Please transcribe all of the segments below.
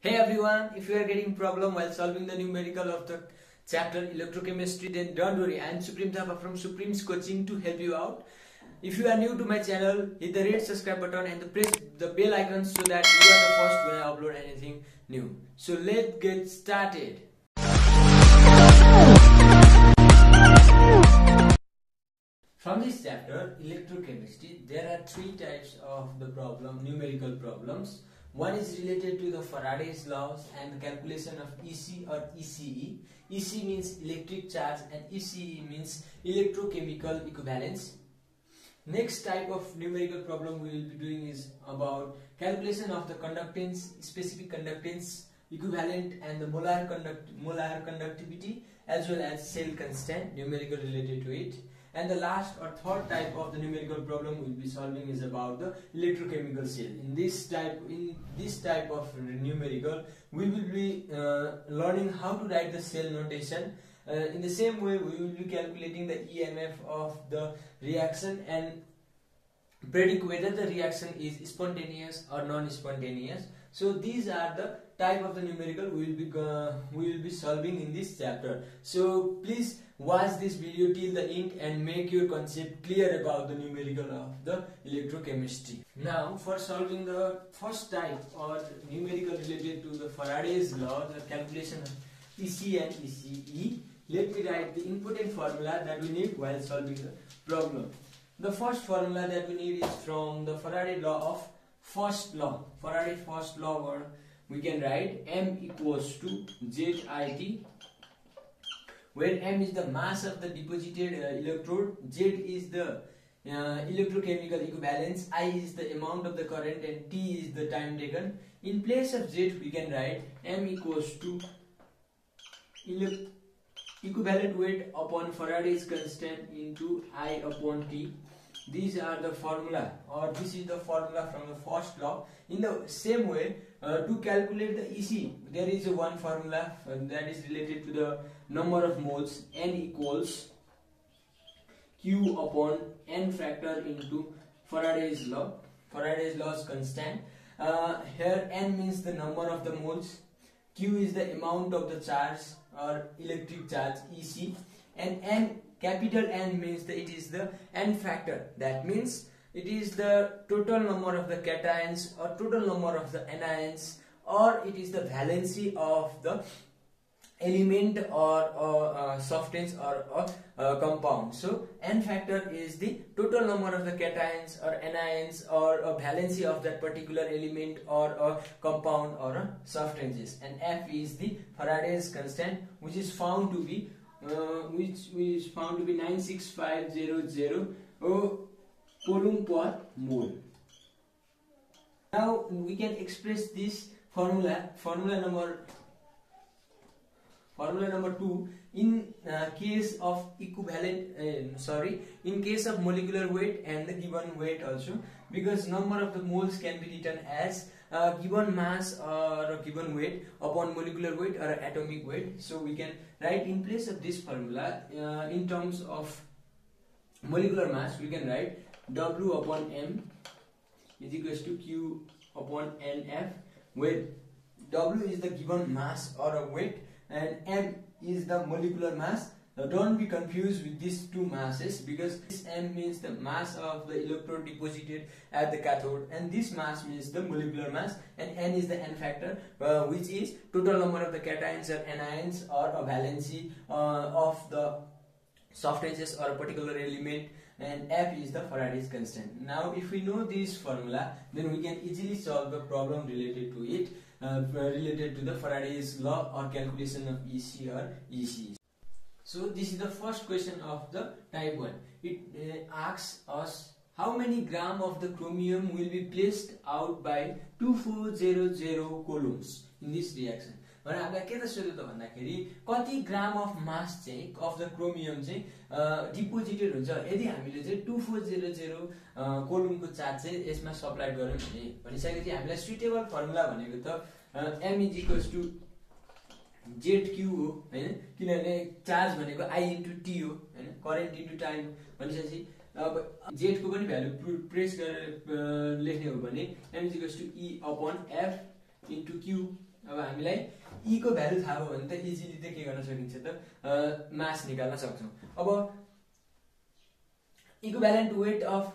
Hey everyone, if you are getting problem while solving the numerical of the chapter electrochemistry, then don't worry, I am Supreme Thapa from Supreme's Coaching to help you out. If you are new to my channel, hit the red subscribe button and press the bell icon so that you are the first when I upload anything new. So let's get started. From this chapter, electrochemistry, there are three types of the numerical problems. One is related to the Faraday's laws and the calculation of EC or ECE. EC means electric charge and ECE means electrochemical equivalence. Next type of numerical problem we will be doing is about calculation of the conductance, specific conductance, equivalent and the molar conductivity as well as cell constant, numerical related to it. And the last or third type of the numerical problem we will be solving is about the electrochemical cell. In this type of numerical, we will be learning how to write the cell notation. In the same way, we will be calculating the EMF of the reaction and predict whether the reaction is spontaneous or non-spontaneous. So these are the type of the numerical we will be solving in this chapter. So please watch this video till the end and make your concept clear about the numerical of the electrochemistry. Now for solving the first type or numerical related to the Faraday's law, the calculation of EC and ECE, let me write the important formula that we need while solving the problem. The first formula that we need is from the Faraday law of first law. Faraday first law, or we can write M equals to ZIT, where M is the mass of the deposited electrode, Z is the electrochemical equivalence, I is the amount of the current, and T is the time taken. In place of Z, we can write M equals to equivalent weight upon Faraday's constant into I upon T. These are the formula, or this is the formula from the first law. In the same way, to calculate the EC, there is one formula that is related to the number of moles. N equals Q upon N factor into Faraday's law. Faraday's law is constant. Here N means the number of the moles, Q is the amount of the charge or electric charge EC, and N, capital N, means that it is the N factor. That means it is the total number of the cations or total number of the anions, or it is the valency of the element or substance or compound. So N factor is the total number of the cations or anions or valency of that particular element or compound or substances, and F is the Faraday's constant, which is found to be 96500 coulomb per mole. Now we can express this formula number 2 in case of in case of molecular weight and the given weight also, because number of the moles can be written as given mass or a given weight upon molecular weight or atomic weight. So we can write in place of this formula in terms of molecular mass, we can write W upon M is equals to Q upon NF, where W is the given mass or a weight and M is the molecular mass. Now don't be confused with these two masses, because this M means the mass of the electrode deposited at the cathode, and this mass means the molecular mass, and N is the N factor, which is total number of the cations or anions or a valency of the substances or a particular element, and F is the Faraday's constant. Now if we know this formula, then we can easily solve the problem related to it, related to the Faraday's law or calculation of EC or EC. So this is the first question of the type 1. It asks us how many gram of the chromium will be placed out by 2400 coulombs in this reaction. भने हामीलाई के त सोध्यो त भन्दाखेरि कति ग्राम of मास चाहिँ of the chromium चाहिँ डिपोजिटेड हुन्छ यदि हामीले चाहिँ 2400 कोलुम्बको चार्ज चाहिँ यसमा सप्लाई गर्यौं भने भनिसकेपछि हामीलाई सुटेबल फर्मुला भनेको त m = ZQ हो हैन, किनभने चार्ज भनेको I * T हो हैन, करेन्ट * टाइम भनिसकेपछि अब z को पनि भ्यालु प्रेस गरेर लेख्ने हो भने m = E/F * Q अब हामीलाई E को भ्यालु थाहा भयो भने त इजिली त के गर्न सकिन्छ त मास निकाल्न सक्छौं। अब इक्विभ्यालेन्ट वेट अफ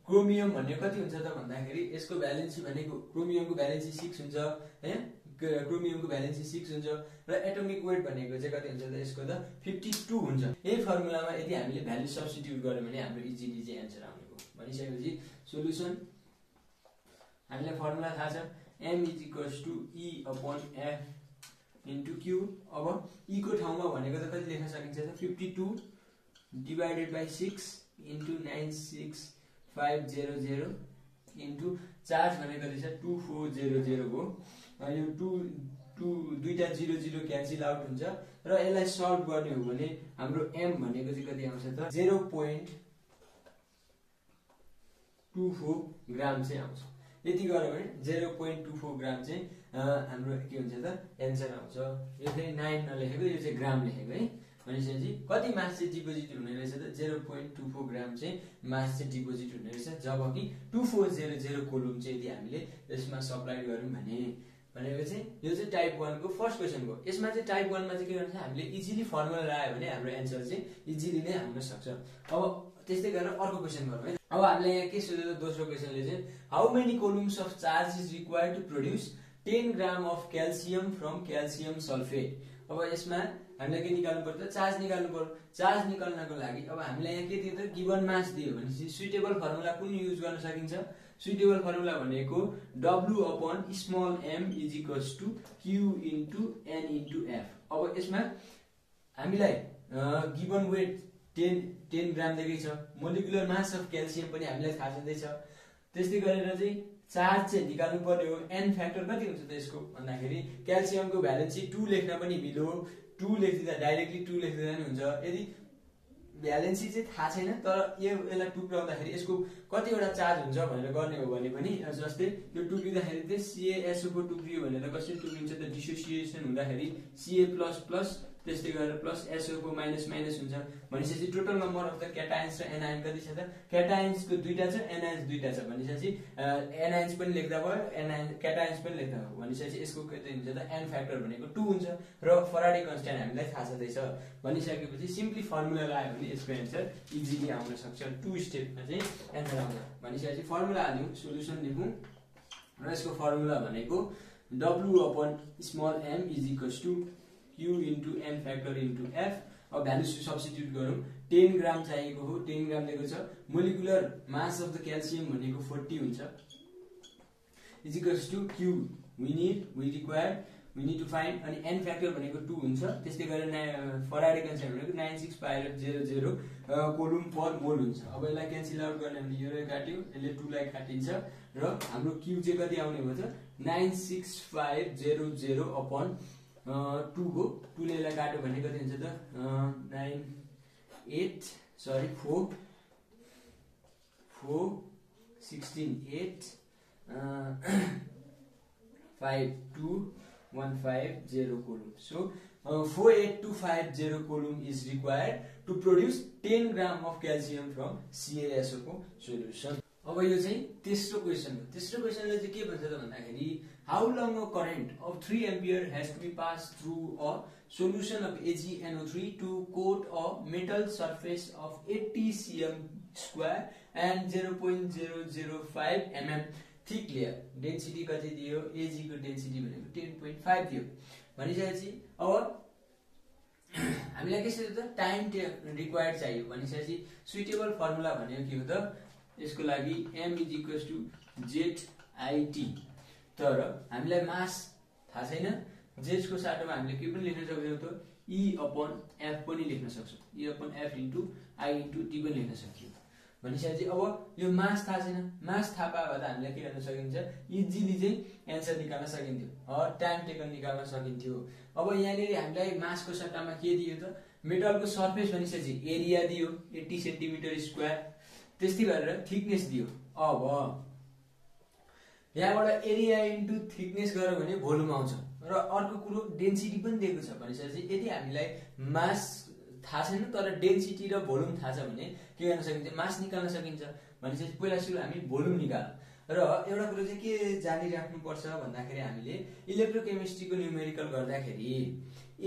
क्रोमियम भन्ने कति हुन्छ त भन्दाखेरि यसको भ्यालेन्सी भनेको क्रोमियमको भ्यालेन्सी 6 हुन्छ हैन, क्रोमियमको भ्यालेन्सी 6 हुन्छ र एटोमिक वेट भनेको चाहिँ कति हुन्छ त यसको त 52 हुन्छ। यही फर्मुलामा यदि हामीले भ्यालु सब्स्टिट्युट गर्यौं भने हाम्रो इजिली चाहिँ आन्सर आउने हो। भनिसकेपछि सोलुसन हामीलाई फर्मुला थाहा छ m = E/F * Q। अब E को ठाउँमा भनेको त कति लेख्न सकिन्छ त 52 / 6 * 96500 * चार्ज भनेको कति छ 2400 हो। यो 2 दुईटा 00 क्यान्सल आउट हुन्छ र यसलाई सल्भ गर्ने हो भने हाम्रो m भनेको चाहिँ कति आउँछ त 0.24 ग्राम चाहिँ आउँछ। यति गर्यो भने 0.24 ग्राम चाहिँ हाम्रो के हुन्छ त एन्सर आउँछ। यो चाहिँ 9 नलेखेको, यो चाहिँ ग्राम लेखेको है। भनेपछि कति मास चाहिँ डिपोजिट हुने रहेछ त 0.24 ग्राम चाहिँ मास चाहिँ डिपोजिट हुने रहेछ, जबकि 2400 कोलुम चाहिँ यदि हामीले यसमा सप्लाई गर्यौं भनेको चाहिँ यो चाहिँ टाइप 1 को फर्स्ट क्वेशन हो। यसमा चाहिँ टाइप 1 मा चाहिँ के गर्छ हामीले इजिली फर्मुला लगायो भने हाम्रो एन्सर चाहिँ इजिली नै आउन सक्छ। अब त्यस्तै गरेर अर्को क्वेशन गरौँ है। अब हामीले यहाँ के सोध्यो त दोस्रो क्वेशनले चाहिँ how many coulombs of charge is required to produce 10 gram of calcium from calcium sulphate. अब यसमा हामीले के निकाल्नु पर्छ चार्ज निकाल्नु पर्यो। चार्ज निकाल्नको लागि अब हामीलाई यहाँ के दियो त गिवन मास दियो भनेपछि सुइटेबल फर्मुला कुन युज गर्न सकिन्छ। सुइटेबल फर्मुला भनेको W/m = Q * N * F। अब यसमा हामीलाई गिवन वेट 10 ग्राम दिएकै छ, मोलिकुलर मास अफ क्याल्सियम पनि हामीलाई थाहा छँदैछ। त्यस्तै गरेर चाहिँ चार्ज चाहिँ निकाल्नु पर्ने हो। n फ्याक्टर कति हुन्छ त यसको भन्दाखेरि क्याल्सियमको भ्यालेन्सी 2 लेख्न पनि मिलो, 2 लेख्दिदा डाइरेक्टली 2 लेख्दिदा नि हुन्छ। यदि भ्यालेन्सी चाहिँ थाहा छैन तर यसलाई टुक्राउँदाखेरि यसको कतिवटा चार्ज हुन्छ भनेर गर्ने हो भने पनि जस्तै यो टुक्रिँदाखेरि चाहिँ CaSO को टुक्रियो भने त कसरी टुक्रिन्छ त डिसोसिएसन हुँदाखेरि Ca++ त्यस्तै गरेर प्लस SO को माइनस हुन्छ। भनेपछि टोटल नम्बर अफ द क्याटायन्स र एनायन कति छ त क्याटायन्सको दुईटा छ एनायन्स दुईटा छ भनेपछि एनायन्स पनि लेख्दा भयो क्याटायन्स पनि लेख्दा भयो। भनेपछि यसको कति हुन्छ त n फ्याक्टर भनेको 2 हुन्छ र फराडे कन्स्ट्यान्ट हामीलाई थाहा छँदैछ। भनिसकेपछि सिम्पली फर्मुला लगायो भने यसको एन्सर इजिली आउन सक्छ। 2 स्टेपमा चाहिँ एन्सर आउँछ। भनिसकेपछि फर्मुला हाल्यौं, सोलुसन लेखौं र यसको फर्मुला भनेको W/m = Q * N factor * F। अब भ्यालु सब्स्टिट्युट गरौँ। 10 ग्राम चाहिएको हो, 10 ग्राम दिएको छ। Molecular mass of the calcium भनेको 40 हुन्छ = Q we need to find अनि n फ्याक्टर भनेको 2 हुन्छ। त्यस्तै गरेर फराडे कन्स्ट्यान्ट भनेको 96500 कोलुम पर मोल हुन्छ। अब यसलाई क्यान्सल आउट गर्ने भने यो काट्यो, यसले 2 लाई काटिन्छ र हाम्रो Q चाहिँ कति आउने हो त 96500 2 हो। 2 ले यसलाई काट्यो भने कति हुन्छ त 4 16 8 52150 column. So 48250 column is required to produce 10 gram of calcium from CaSO को solution। अब यो चाहिँ तेस्रो क्वेशन हो। तेस्रो क्वेशनले चाहिँ के भन्छ त भन्दाखेरि how long a current of 3 ampere has to be pass through a solution of AgNO3 to coat a metal surface of 80 cm square and 0.005 mm thick layer। Density कति दियो Ag को डेन्सिटी भनेको 10.5 दियो। भनिसकेपछि अब हामीलाई के छ त टाइम रिक्वायर्ड चाहियो। भनिसकेपछि सुइटेबल फर्मुला भनेको के हो त यसको लागि m = ZIT। तर हामीलाई मास थाहा छैन, z को साटोमा हामीले के पनि लेख्न सक्छौं त E/F पनि लेख्न सक्छौं, E/F * I * T पनि लेख्न सक्छौं। भनिसकेपछि अब यो मास थाहा छैन, मास थाहा पाए भए त हामीले के गर्न सकिन्छ इजिली चाहिँ एन्सर निकाल्न सकिन्थ्यो, टाइम टेकन निकाल्न सकिन्थ्यो। अब यहाँनिर हामीलाई मासको सट्टामा के दियो त मेटलको सर्फेस भनिसकेपछि एरिया दियो 80 सेन्टिमिटर स्क्वायर, त्यस्तै गरेर थिकनेस दियो। अब यहाँबाट एरिया इन्टु थिकनेस गर्यो भने भोल्युम आउँछ र अर्को कुरो डेन्सिटी पनि दिएको छ। भनेपछि यदि हामीलाई मास थाहा छैन तर डेन्सिटी र भोल्युम थाहा छ भने के गर्न सकिन्छ मास निकाल्न सकिन्छ। भनेपछि पहिला सुरु हामी भोल्युम निकाल्छौं। र एउटा कुरो चाहिँ के जानिराख्नुपर्छ भन्दाखेरि हामीले इलेक्ट्रोकेमिस्ट्रीको न्युमेरिकल गर्दाखेरि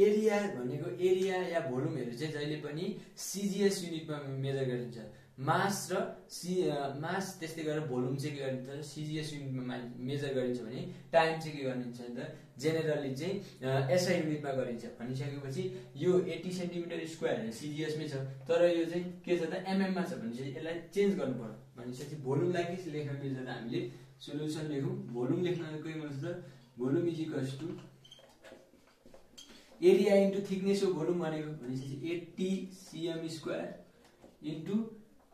एरिया भनेको एरिया या भोल्युमहरू चाहिँ जहिले पनि सिजिएस युनिटमा मेजर गरिन्छ। मास र मास त्यस्तै गरेर भोल्युम चाहिँ के गरिन्छ सिजिएस युनिटमा मेजर गरिन्छ भने टाइम चाहिँ के गरिन्छ त जेनेरली चाहिँ एसआई युनिटमा गरिन्छ। भनिसकेपछि यो 80 सेन्टिमिटर स्क्वायर सिजिएसमै छ, तर यो चाहिँ के छ त एमएममा छ भनेपछि यसलाई चेन्ज गर्नु पर्यो। भनेपछि भोल्युमलाई के लेख्न मिल्छ त हामीले सोलुसन लेखौँ। भोल्युम लेख्नको के मिल्छ त volume is equals to area into thickness of volume भनेको भनेपछि 80 cm स्क्वायर इन्टु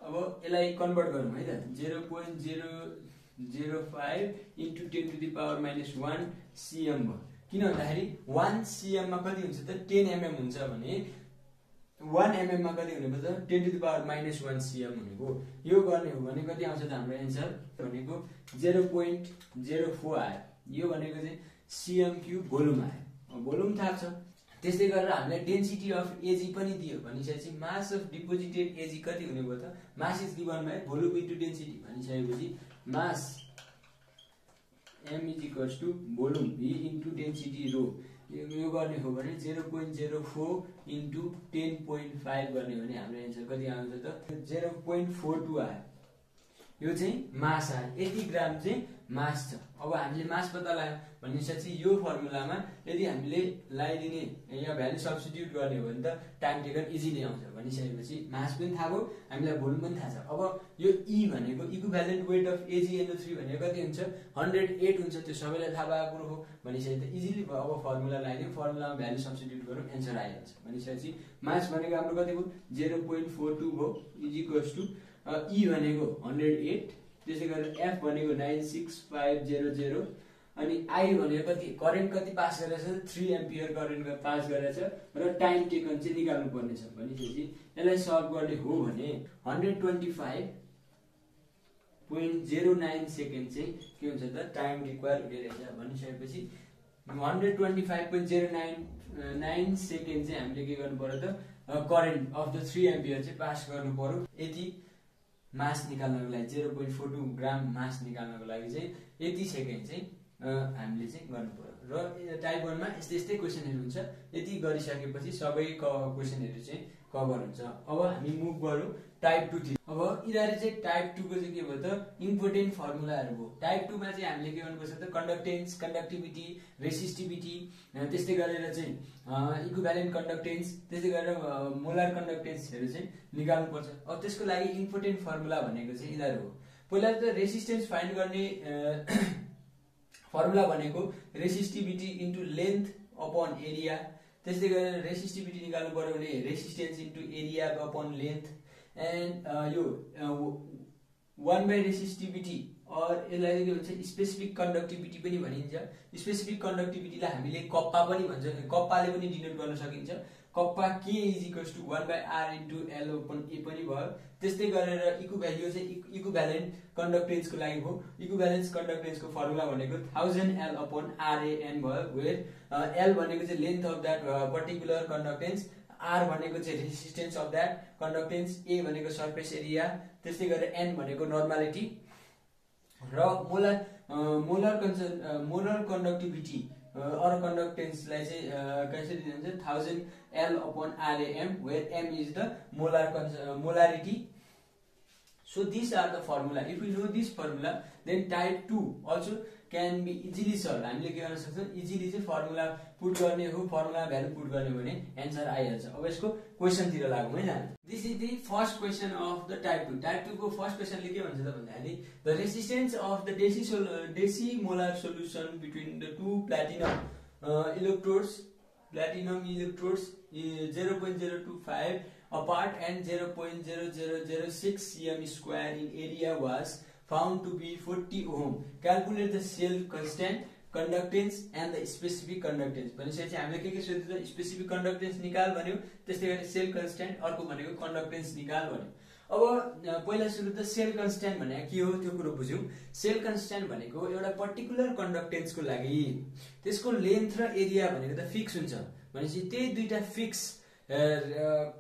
अब यसलाई कन्भर्ट गरौँ है त 0.005 into 10 to the power -1 cm भयो। किन भन्दाखेरि 1 cm मा कति हुन्छ त 10 mm हुन्छ भने 1 mm मा कति हुने भयो त 10 टु द पावर -1 cm भनेको यो गर्ने हो भने कति आउँछ त हाम्रो एन्सर भनेको 0.04 आयो। यो भनेको चाहिँ cm³ भोल्युम आयो। भोल्युम थाहा छ। त्यस्तै गरेर हामीलाई डेन्सिटी अफ एजी पनि दियो भनिसकेपछि मास अफ डिपोजिटेड एजी कति हुने भयो त mass is given by volume into density भनिसकेपछि mass m is equals to volume v into density rho यो गर्ने हो भने 0.04 इन्टु 10.5 गर्ने हो भने हाम्रो एन्सर कति आउँछ त 0.42 आयो। यो चाहिँ मास आयो। 80 ग्राम चाहिँ मास छ। अब हामीले मास पत्ता लगायौँ भनेपछि यो फर्मुलामा यदि हामीले लगाइदिने या भ्यालु सब्स्टिट्युट गर्ने हो भने त टाइम टेकन इजिली आउँछ। भनिसकेपछि मास पनि थाहा भयो, हामीलाई भोल्युम पनि थाहा छ। अब यो E भनेको इक्विभ्यालेन्ट वेट अफ AgNO3 भनेको कति हुन्छ 108 हुन्छ। त्यो सबैलाई थाहा भएको कुरो हो। भनिसकेपछि त इजिली भयो। अब फर्मुला लगाइदिउँ, फर्मुलामा भ्यालु सब्स्टिट्युट गरौँ, एन्सर आइहाल्छ। भनिसकेपछि मास भनेको हाम्रो कति भयो 0.42 भयो इज इक्वल्स टु E भनेको 108, त्यसै गरेर F भनेको 96500 अनि I भनेको कति करेन्ट कति पास गरेछ 3 एम्पियर करेन्ट पास गरेछ र टाइम टेकन चाहिँ निकाल्नु पर्ने छ। भनेपछि यसलाई सल्भ गर्ने हो भने 125.09 सेकेन्ड चाहिँ के हुन्छ त टाइम रिक्वायर हुने रहेछ। भनिसकेपछि 125.099 सेकेन्ड चाहिँ हामीले के गर्नु पर्यो त करेन्ट अफ द 3 एम्पियर चाहिँ पास गर्नु पर्यो। यति मास निकाल्नको लागि 0.42 ग्राम मास निकाल्नको लागि चाहिँ यति सेकेन्ड चाहिँ हामीले चाहिँ गर्नु पर्यो। र टाइप 1 मा यस्तै यस्तै क्वेसनहरु हुन्छ। यति गरिसकेपछि सबै क्वेसनहरु चाहिँ कभर हुन्छ। अब हामी मुभ गरौँ टाइप 2 तिर। अब यिनीहरु चाहिँ टाइप 2 को चाहिँ के भयो त इम्पोर्टेन्ट फर्मुलाहरु भयो। टाइप 2 मा चाहिँ हामीले के गर्नुपर्छ त कन्डक्टेन्स, कन्डक्टिभिटी, रेसिस्टिभिटी, त्यस्तै गरेर चाहिँ इक्विभ्यालेन्ट कन्डक्टेन्स, त्यस्तै गरेर मोलर कन्डक्टेन्सहरु चाहिँ निकाल्नु पर्छ। अब त्यसको लागि इम्पोर्टेन्ट फर्मुला भनेको चाहिँ यिनीहरु हो। पहिला त रेसिस्टेन्स फाइन्ड गर्ने फर्मुला भनेको resistivity into length upon area, त्यस्तै गरेर रेसिस्टिभिटी निकाल्नु पर्यो भने resistance into area upon length and यो 1 बाइ रेसिस्टिभिटी और यसलाई के भन्छ स्पेसिफिक कन्डक्टिभिटी पनि भनिन्छ। स्पेसिफिक कन्डक्टिभिटीलाई हामीले कप्पा पनि भन्छ, कप्पाले पनि डिनोट गर्न सकिन्छ। Kappa K is equals to 1 by R into L upon A पनि भयो। त्यस्तै गरेर इक्विभ्याल्यु चाहिँ इक्विभ्यालेन्ट कन्डक्टेन्सको लागि हो। इक्विभ्यालेन्स कन्डक्टेन्सको फर्मुला भनेको 1000 L अपन RAN भयो, वेयर L भनेको चाहिँ length of that particular conductance, R भनेको चाहिँ resistance of that conductance, A भनेको सरफेस एरिया, त्यस्तै गरेर N भनेको नर्मालिटी र मोलर कन्डक्टिभिटी और कन्डक्टेन्सलाई चाहिँ कसरी दिन्छ 1000 L upon RAM where M is the molarity. So these are the formula. If we know this formula, then type 2 also can be easily solved. हामीले के गर्न सक्छौं इजिली चाहिँ फर्मुला पुट गर्ने हो, फर्मुला भ्यालु पुट गर्ने हो भने एन्सर आइहाल्छ। अब यसको क्वेशन तिर लागौं है जानु। This is the first question of the type 2। Type 2 को फर्स्ट क्वेशनले के भन्छ त भन्दाखेरि the resistance of the decimolar solution between the two platinum electrodes 0.025 apart and 0.0006 cm square in area was found to be 40 ohm. Calculate the cell constant, conductance and the specific conductance. भनेपछि हामीले के सोध्यो त specific कन्डक्टेन्स निकाल भन्यो, त्यस्तै गरी sale constant, अर्को भनेको कन्डक्टेन्स निकाल भन्यो। अब पहिला सुरु त सेल कन्स्ट्यान्ट भनेको के हो त्यो कुरो बुझ्यौं। सेल कन्स्ट्यान्ट भनेको एउटा पर्टिकुलर कन्डक्टेन्सको लागि त्यसको लेन्थ र एरिया भनेको त फिक्स हुन्छ। भनेपछि त्यही दुईटा फिक्स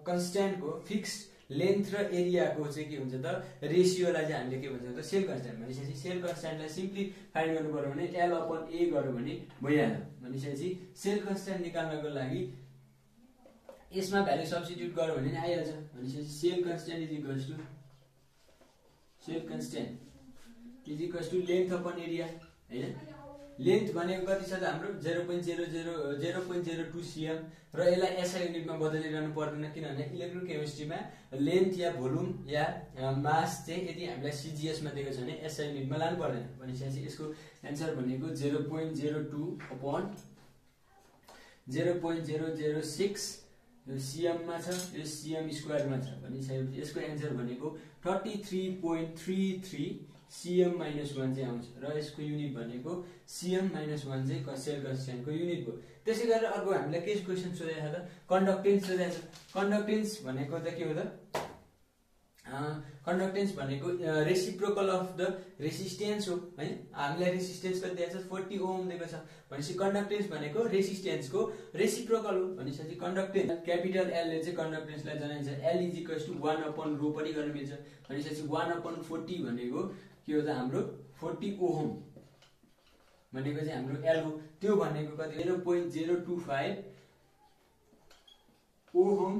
कन्स्ट्यान्ट को फिक्स लेन्थ र एरियाको चाहिँ के हुन्छ त रेसियोलाई चाहिँ हामीले के भन्छ त सेल कन्स्ट्यान्ट भनेपछि सेल कन्स्ट्यान्टलाई सिम्पली फाइन्ड गर्नु पर्यो भने L अपन A गर्यो भने भइहाल्यो भनेपछि सेल कन्स्ट्यान्ट निकाल्नको लागि यसमा भ्यालु सब्स्टिट्युट गर्यो भने नि आइहाल्छ भनेपछि cell constant is equals to length upon area हैन लेन्थ भनेको कति छ त हाम्रो 0.02 cm र यसलाई SI युनिटमा बदलिरहनु पर्दैन किनभने इलेक्ट्रोकेमिस्ट्रीमा लेन्थ या भोल्युम या मास चाहिँ यदि हामीलाई CGS मा दिएको छ भने SI युनिटमा लानु पर्दैन भनेपछि यसको आन्सर भनेको 0.02 अपन 0.006 यो cm मा छ यो cm स्क्वायर मा छ भनेपछि यसको आन्सर भनेको 33.33 cm - 1 चाहिँ आउँछ र यसको युनिट भनेको cm - 1 चाहिँ सेल कन्स्ट्यान्टको युनिट हो त्यसै गरेर अर्को हामीलाई के क्वेशन सोधेको छ त कन्डक्टेन्स सोधेको छ कन्डक्टेन्स भनेको त के हो त कन्डक्टेन्स भनेको रेसिप्रोकल अफ द रेसिस्टेन्स हो है हामीलाई रेसिस्टेन्स कति दिएको छ 40 ओम दिएको छ भनेपछि कन्डक्टेन्स भनेको रेसिस्टेन्सको रेसिप्रोकल हो भनेपछि कन्डक्टेन्स क्यापिटल L ले चाहिँ कन्डक्टेन्सलाई जनाइन्छ L = 1 अपन रो पनि गर्न मिल्छ भनेपछि 1/40 भनेको के हो त हाम्रो 40 ओम भनेको चाहिँ हाम्रो L हो त्यो भनेको कति 0.025 ओम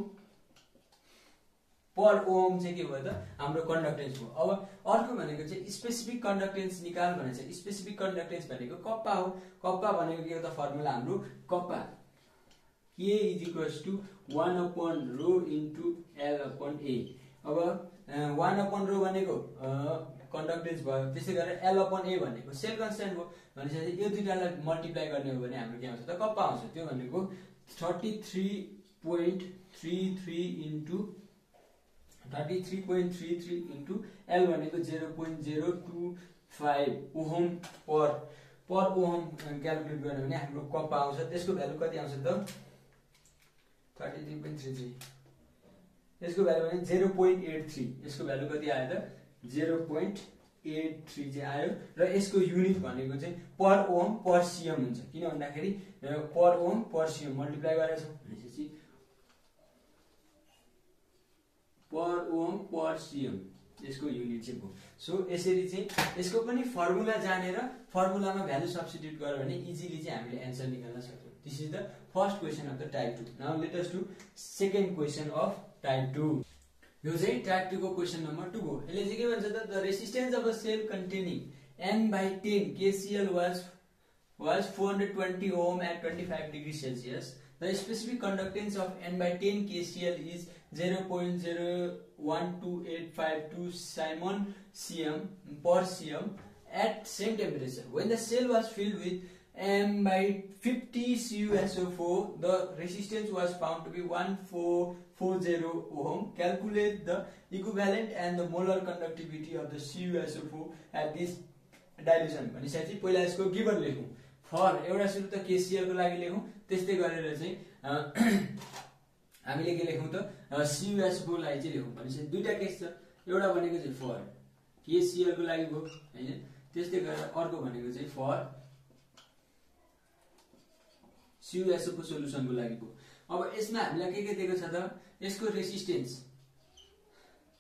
पर ओम चाहिँ के भयो त हाम्रो कन्डक्टेन्स हो अब अर्को भनेको चाहिँ स्पेसिफिक कन्डक्टेन्स निकाल भनेको छ स्पेसिफिक कन्डक्टेन्स भनेको कप्पा हो कप्पा भनेको के हो त फर्मुला हाम्रो कप्पा K = 1/ρ * L/A अब 1/ρ भनेको कन्डक्टेन्स भयो त्यसै गरेर L/A भनेको सेल कन्स्ट्यान्ट हो भनेपछि यो दुईटालाई मल्टिप्लाई गर्ने हो भने हाम्रो के आउँछ त कप्पा आउँछ त्यो भनेको 33.33 into L भनेको 0.025 ओम पर ओम क्याल्कुलेट गर्ने भने हाम्रो कप्पा आउँछ त्यसको भ्यालु कति आउँछ त 33.33 यसको भ्यालु भने 0.83 यसको भ्यालु कति आयो त 0.83 चाहिँ आयो र यसको युनिट भनेको चाहिँ पर ओम पर सीएम हुन्छ किन भन्दाखेरि पर ओम पर सीएम मल्टिप्लाई गरेर छ भनेपछि पर ओम पर सीएम यसको युनिट चाहिँ हो सो यसरी चाहिँ यसको पनि फर्मुला जानेर फर्मुलामा भ्यालु सब्स्टिट्युट गर्यो भने इजिली चाहिँ हामीले आन्सर निकाल्न सक्छौं this is the first question of the type 2 now let us do second question of type 2 यो चाहिँ टाइप 2 को क्वेशन नम्बर 2 हो यसले चाहिँ के भन्छ त the resistance of a cell containing n/10 KCl was 420 ohm at 25 degrees Celsius. The specific conductance of n/10 KCl is 0.012852 Simon cm per cm at same temperature. When the cell was filled with m/50 CuSO4, the resistance was found to be 1440 ohm. Calculate the equivalent and the molar conductivity of the CuSO4 at this dilution. भनेपछि पहिला यसको given लेखौं for एउटा सुरु त KCl को लागि लेखौं त्यस्तै गरेर चाहिँ हामीले के लेखौं त CuSO4 लाई चाहिँ लेखौं भनेपछि दुईटा केस छ एउटा भनेको चाहिँ फर KCl को लागि भयो हैन त्यस्तै गरेर अर्को भनेको चाहिँ फर CuSO4 सोलुसन को लागि भयो अब यसमा हामीलाई के दिएको छ त यसको रेजिस्टेन्स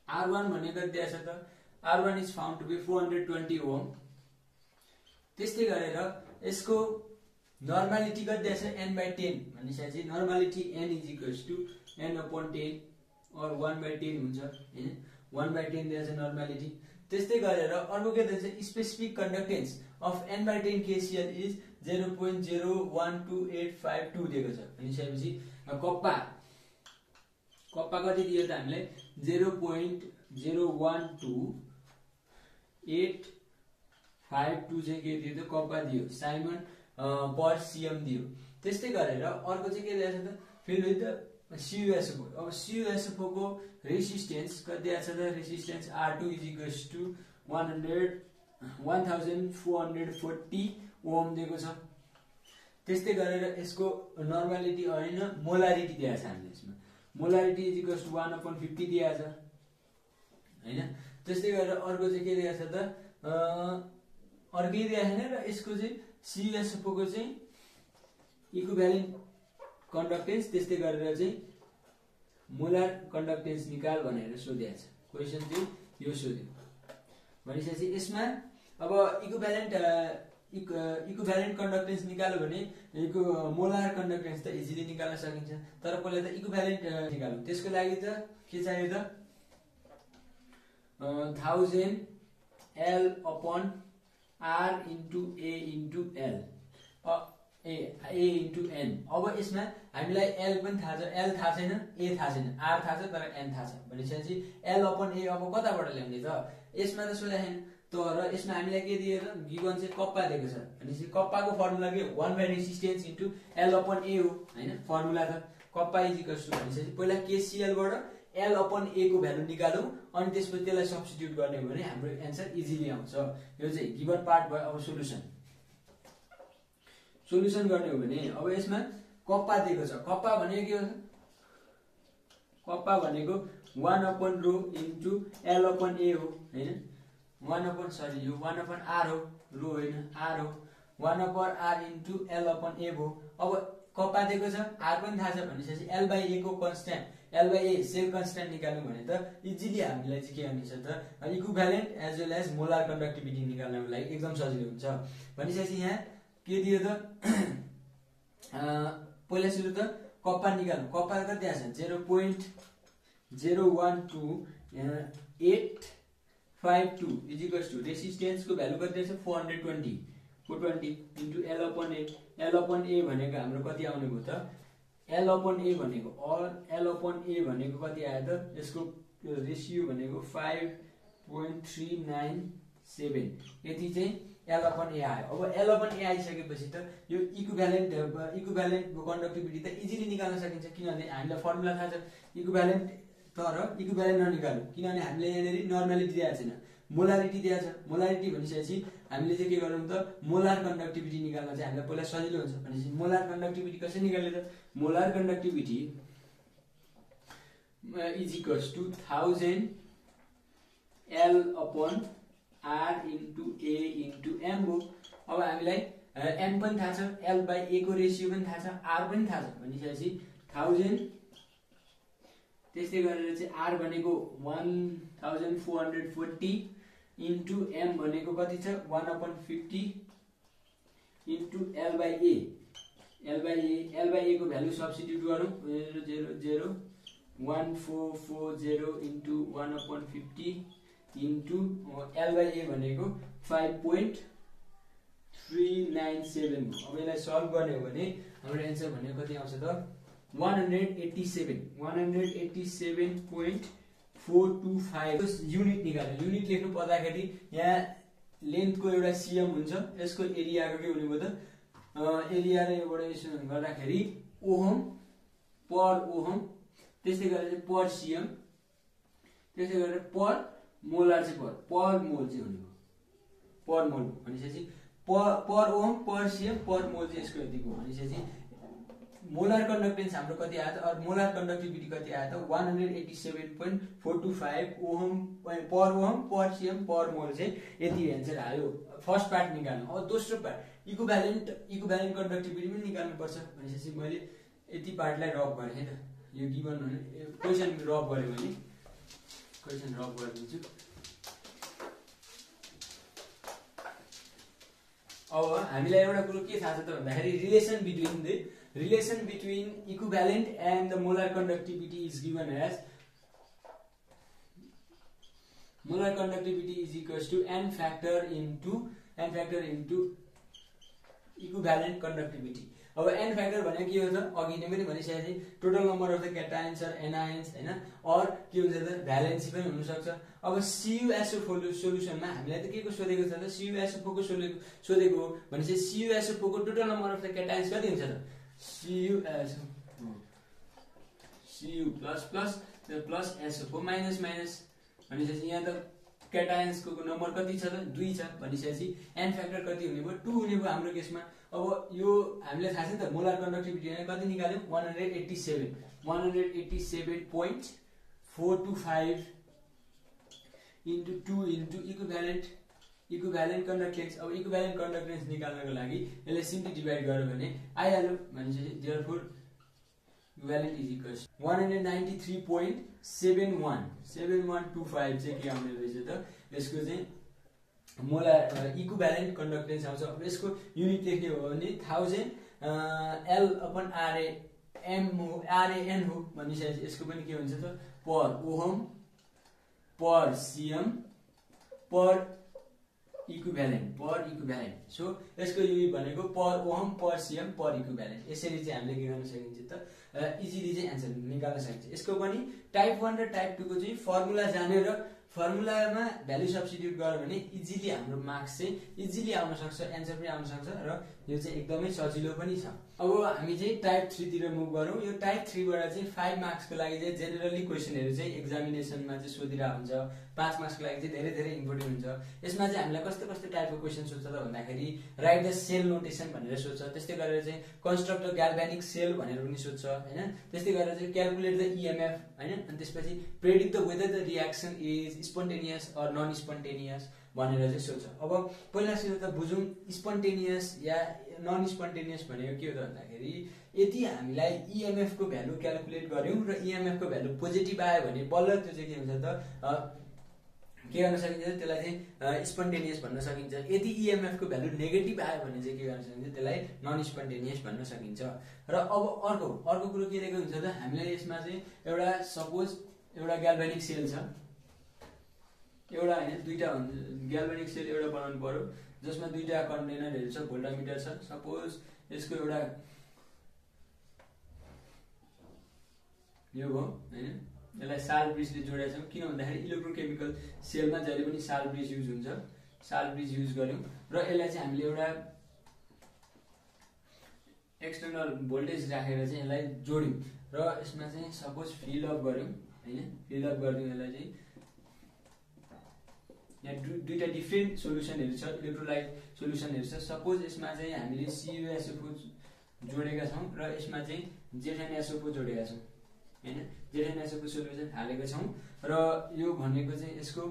R1 भनेको दिएको छ त R1 is found to be 420 ohm त्यस्तै गरेर यसको नर्मालिटी कति दिएको छ n/10 भनेपछि नर्मालिटी n = n/10 or 1/10 हुन्छ हैन 1/10 दिएको छ नर्मालिटी त्यस्तै गरेर अर्को के दिएको छ specific conductance of n/10 KCl is 0.012852 दिएको छ भनेपछि कप्पा कति दियो त हामीलाई 0.01285 चाहिँ के दियो त कप्पा दियो साइमन पर सीएम दियो त्यस्तै गरेर अर्को चाहिँ के दिएको छ त फिल विथ CuSO4 अब CuSO4 को रेजिस्टेन्स कति दिएको छ त रेजिस्टेन्स R2 = 1440 ओम दिएको छ त्यस्तै गरेर यसको नर्मालिटी हैन मोलारिटी दिएको छ हामीले यसमा मोलारिटी = 1/50 दिएको छ हैन त्यस्तै गरेर अर्को चाहिँ के दिएको छ त अर्कै दिएको छैन र यसको चाहिँ CuSO4 को चाहिँ इक्विभ्यालेन्ट कन्डक्टेन्स त्यस्तै गरेर चाहिँ मोलर कन्डक्टेन्स निकाल भनेर सोधेको छ। क्वेसन चाहिँ यो सोध्यो भनेपछि यसमा अब इक्विभ्यालेन्ट कन्डक्टेन्स निकाल्यो भने मोलर कन्डक्टेन्स त इजिली निकाल्न सकिन्छ, तर पहिला त इक्विभ्यालेन्ट निकाल्नु। त्यसको लागि त के चाहियो त 1000 L upon R into A into L A into N। अब यसमा हामीलाई L पनि थाहा छ, L थाहा छैन, A थाहा छैन, R थाहा छ तर N थाहा छ भनेपछि L upon A अब कताबाट ल्याउने त? यसमा त सोधे छैन, तर यसमा हामीलाई के दियो त? गिवन चाहिँ कप्पा दिएको छ भनेपछि कप्पाको फर्मुला के 1/रेसिस्टेन्स इन्टु L upon A हो हैन। फर्मुला त कप्पा इज इक्वल्स टु भनेपछि पहिला KCL बाट L upon A को भ्यालु निकालौं अनि त्यसपछि त्यसलाई सब्स्टिट्युट गर्ने हो भने हाम्रो एन्सर इजिली आउँछ। यो चाहिँ गिवन पार्ट भयो। अब सोलुसन गर्ने हो भने अब यसमा कप्पा दिएको छ। कप्पा भनेको के हो? कप्पा भनेको 1 upon rho into L upon A हो हैन। 1 upon यो 1 upon R हो, रो हैन R हो। 1 upon R into L upon A हो। अब कप्पा दिएको छ, R पनि थाहा छ भनेपछि L by A को constant L by A cell constant निकाल्नु भने त इजिली हामीलाई चाहिँ के आउने छ त equivalent as well as molar conductivity निकाल्नको लागि एकदम सजिलो हुन्छ। भनेपछि यहाँ के दियो त पहिला सुरु त कप्पा निकाल्नु। कप्पा कति आछ? 0.01285 इज इक्वल्स टु रेसिस्टेन्स को भ्यालु कति छ? 420 into L upon A। L upon A भनेको हाम्रो कति आउने भयो त? L upon A भनेको L upon A भनेको कति आयो त? यसको रेशियो भनेको 5.397 यति चाहिँ L upon A आयो। अब L upon A आइसकेपछि त यो इक्विभ्यालेन्ट कन्डक्टिभिटी त इजिली निकाल्न सकिन्छ किनभने हामीलाई फर्मुला थाहा छ इक्विभ्यालेन्ट। तर इक्विभ्यालेन्ट ननिकाल्नु किनभने हामीले यहाँनेरि नर्मालिटी दिएको छैन, मोलारिटी दिएको छ। मोलारिटी भनिसकेपछि हामीले चाहिँ के गर्नु त मोलर कन्डक्टिभिटी निकाल्न चाहिँ हामीलाई पहिला सजिलो हुन्छ। भनेपछि मोलर कन्डक्टिभिटी कसरी निकाल्ने त? Molar conductivity is equals to 1000 L upon R into A into M हो। अब हामीलाई M पनि थाहा छ, L by A को रेशियो पनि थाहा छ, R पनि थाहा छ भनिसकेपछि 1000 त्यस्तै गरेर चाहिँ R भनेको 1440 इन्टु M भनेको कति छ? 1/50 इन्टु L by A को भ्यालु सब्स्टिट्युट गरौँ 0.01440 into 1/50 into L by A भनेको 5.397 हो। अब यसलाई सल्भ गर्ने हो भने हाम्रो एन्सर भनेको कति आउँछ त? 187.425 युनिट निकाल्नु। युनिट लेख्नु पर्दाखेरि यहाँ लेन्थको एउटा सिएम हुन्छ, यसको एरियाको के हुने भयो त? एरिया र योबाट यसो गर्दाखेरि ओहम पर ओहम, त्यस्तै गरेर पर सिएम, त्यस्तै गरेर पर मोलर चाहिँ पर मोल चाहिँ हुने भयो। पर मोल भनेपछि पर ओहम पर सिएम पर मोल चाहिँ यसको यतिको भनेपछि मोलर कन्डक्टेन्स हाम्रो कति आयो त? और मोलर कन्डक्टिभिटी कति आयो त? 187.425 ओहम पर सिएम पर मोल चाहिँ यति एन्सर आयो। फर्स्ट पार्ट निकाल्नु। अब दोस्रो पार्ट इक्विभ्यालेन्ट कन्डक्टिभिटी पनि निकाल्नु पर्छ भनेपछि मैले यति पार्टलाई रफ गरेँ है त। यो गिवन भने क्वेसन रफ गरे भने क्वेसन रफ गरिदिन्छु। अब हामीलाई एउटा कुरो के थाहा छ त भन्दाखेरि relation between equivalent and the molar conductivity is given as molar conductivity is equals to n factor into equivalent conductivity। अब n factor भनेको के हो त? अघि नै पनि भनिसकेपछि टोटल नम्बर अफ द क्याटायन्स र एनायन्स हैन, और के हुन्छ त भ्यालेन्सी पनि हुन सक्छ। अब CuSO4 सोलुसनमा हामीलाई त के को सोधेको छ त? CuSO4 को सोधेको हो भनेपछि CuSO4 को टोटल नम्बर अफ द क्याटायन्स कति हुन्छ त? Cu प्लस SO4 माइनस भनेपछि यहाँ त क्याटायन्स को नम्बर कति छ त? 2 छ भनेपछि n फ्याक्टर कति हुने भयो? 2 हुने भयो हाम्रो केसमा। अब यो हामीलाई थाहा छ नि त मोलर कन्डक्टिभिटी कति निकाल्यौं? 187.425 इन्टु 2 इन्टु इक्विभ्यालेन्ट कन्डक्टेन्स। अब इक्विभ्यालेन्ट कन्डक्टेन्स निकाल्नको लागि यसले सिम्पली डिभाइड गर्यो भने आइहाल्यो भनेपछि देयरफोर इक्विभ्यालेन्ट इज इक्वल्स 193.7125 चाहिँ के आउने रहेछ त यसको चाहिँ मोलर इक्विभ्यालेन्ट कन्डक्टेन्स आउँछ। अब यसको युनिट लेख्ने हो भने 1000 L/RAN हो भनिसकेपछि यसको पनि के हुन्छ त पर ओहम पर सिएम पर इक्विभ्यालेन्ट। सो यसको युनिट भनेको पर ओहम पर सिएम पर इक्विभ्यालेन्ट। यसरी चाहिँ हामीले के गर्न सकिन्छ त इजिली चाहिँ एन्सर निकाल्न सकिन्छ। यसको पनि टाइप 1 र टाइप 2 को चाहिँ फर्मुला जानेर फर्मुलामा भ्यालु सब्स्टिट्युट गर्यो भने इजिली हाम्रो मार्क्स चाहिँ इजिली आउन सक्छ, एन्सर पनि आउन सक्छ र यो चाहिँ एकदमै सजिलो पनि छ। अब हामी चाहिँ टाइप 3 तिर मुभ गरौँ। यो टाइप 3 बाट चाहिँ 5 मार्क्सको लागि चाहिँ जेनरली क्वेशनहरु चाहिँ एक्जामिनेसनमा चाहिँ सोधिरहेको हुन्छ। 5 मार्क्सको लागि चाहिँ धेरै धेरै इम्पोर्टेन्ट हुन्छ। यसमा चाहिँ हामीलाई कस्तो कस्तो टाइपको क्वेशन सोध्छ त भन्दाखेरि राइट द सेल नोटेसन भनेर सोध्छ। त्यस्तै गरेर चाहिँ कन्स्ट्रक्ट द ग्याल्भ्यानिक सेल भनेर पनि सोध्छ हैन। त्यस्तै गरेर चाहिँ क्याल्कुलेट द इएमएफ हैन। अनि त्यसपछि predict the whether the reaction is spontaneous or non spontaneous भनेर चाहिँ सोध्छ। अब पहिला सुरु त बुझौँ स्पोन्टेनियस या नन स्पोन्टेनियस भनेको के हो त भन्दाखेरि यदि हामीलाई इएमएफ को भ्यालु क्याल्कुलेट गर्यौं र इएमएफ को भ्यालु पोजिटिभ आयो भने बल्ल त्यो चाहिँ के हुन्छ त के गर्न सकिन्छ त्यसलाई चाहिँ स्पोन्टेनियस भन्न सकिन्छ। यदि इएमएफ को भ्यालु नेगेटिभ आयो भने चाहिँ के गर्न सकिन्छ त्यसलाई नन स्पोन्टेनियस भन्न सकिन्छ। र अब अर्को कुरो के दिएको हुन्छ त हामीले यसमा चाहिँ एउटा सपोज एउटा ग्याल्भ्यानिक सेल छ एउटा हैन दुईटा ग्याल्भ्यानिक सेल एउटा बनाउनु पर्यो जसमा दुईटा कन्टेनरहरु छ भोल्टमिटर छ। सपोज यसको एउटा यो हो हैन यसलाई साल ब्रिजले जोडेका छौं। किन भन्दाखेरि इलेक्ट्रोकेमिकल सेलमा जहिले पनि साल ब्रिज युज हुन्छ। साल ब्रिज युज गर्यौं र यसलाई चाहिँ हामीले एउटा एक्सटर्नल भोल्टेज राखेर चाहिँ यसलाई जोड्यौं र यसमा चाहिँ सपोज फिल अप गर्यौं हैन फिल अप गर्दियौं यसलाई चाहिँ यहाँ दुईटा डिफरेन्ट सोलुसनहरु छ इलेक्ट्रोलाइट सोलुसनहरु छ। सपोज यसमा चाहिँ हामीले CuSO4 जोडेका छौं र यसमा चाहिँ ZnSO4 जोडेका छौं हैन। ZnSO4 सोलुसन हालेका छौं र यो भनेको चाहिँ यसको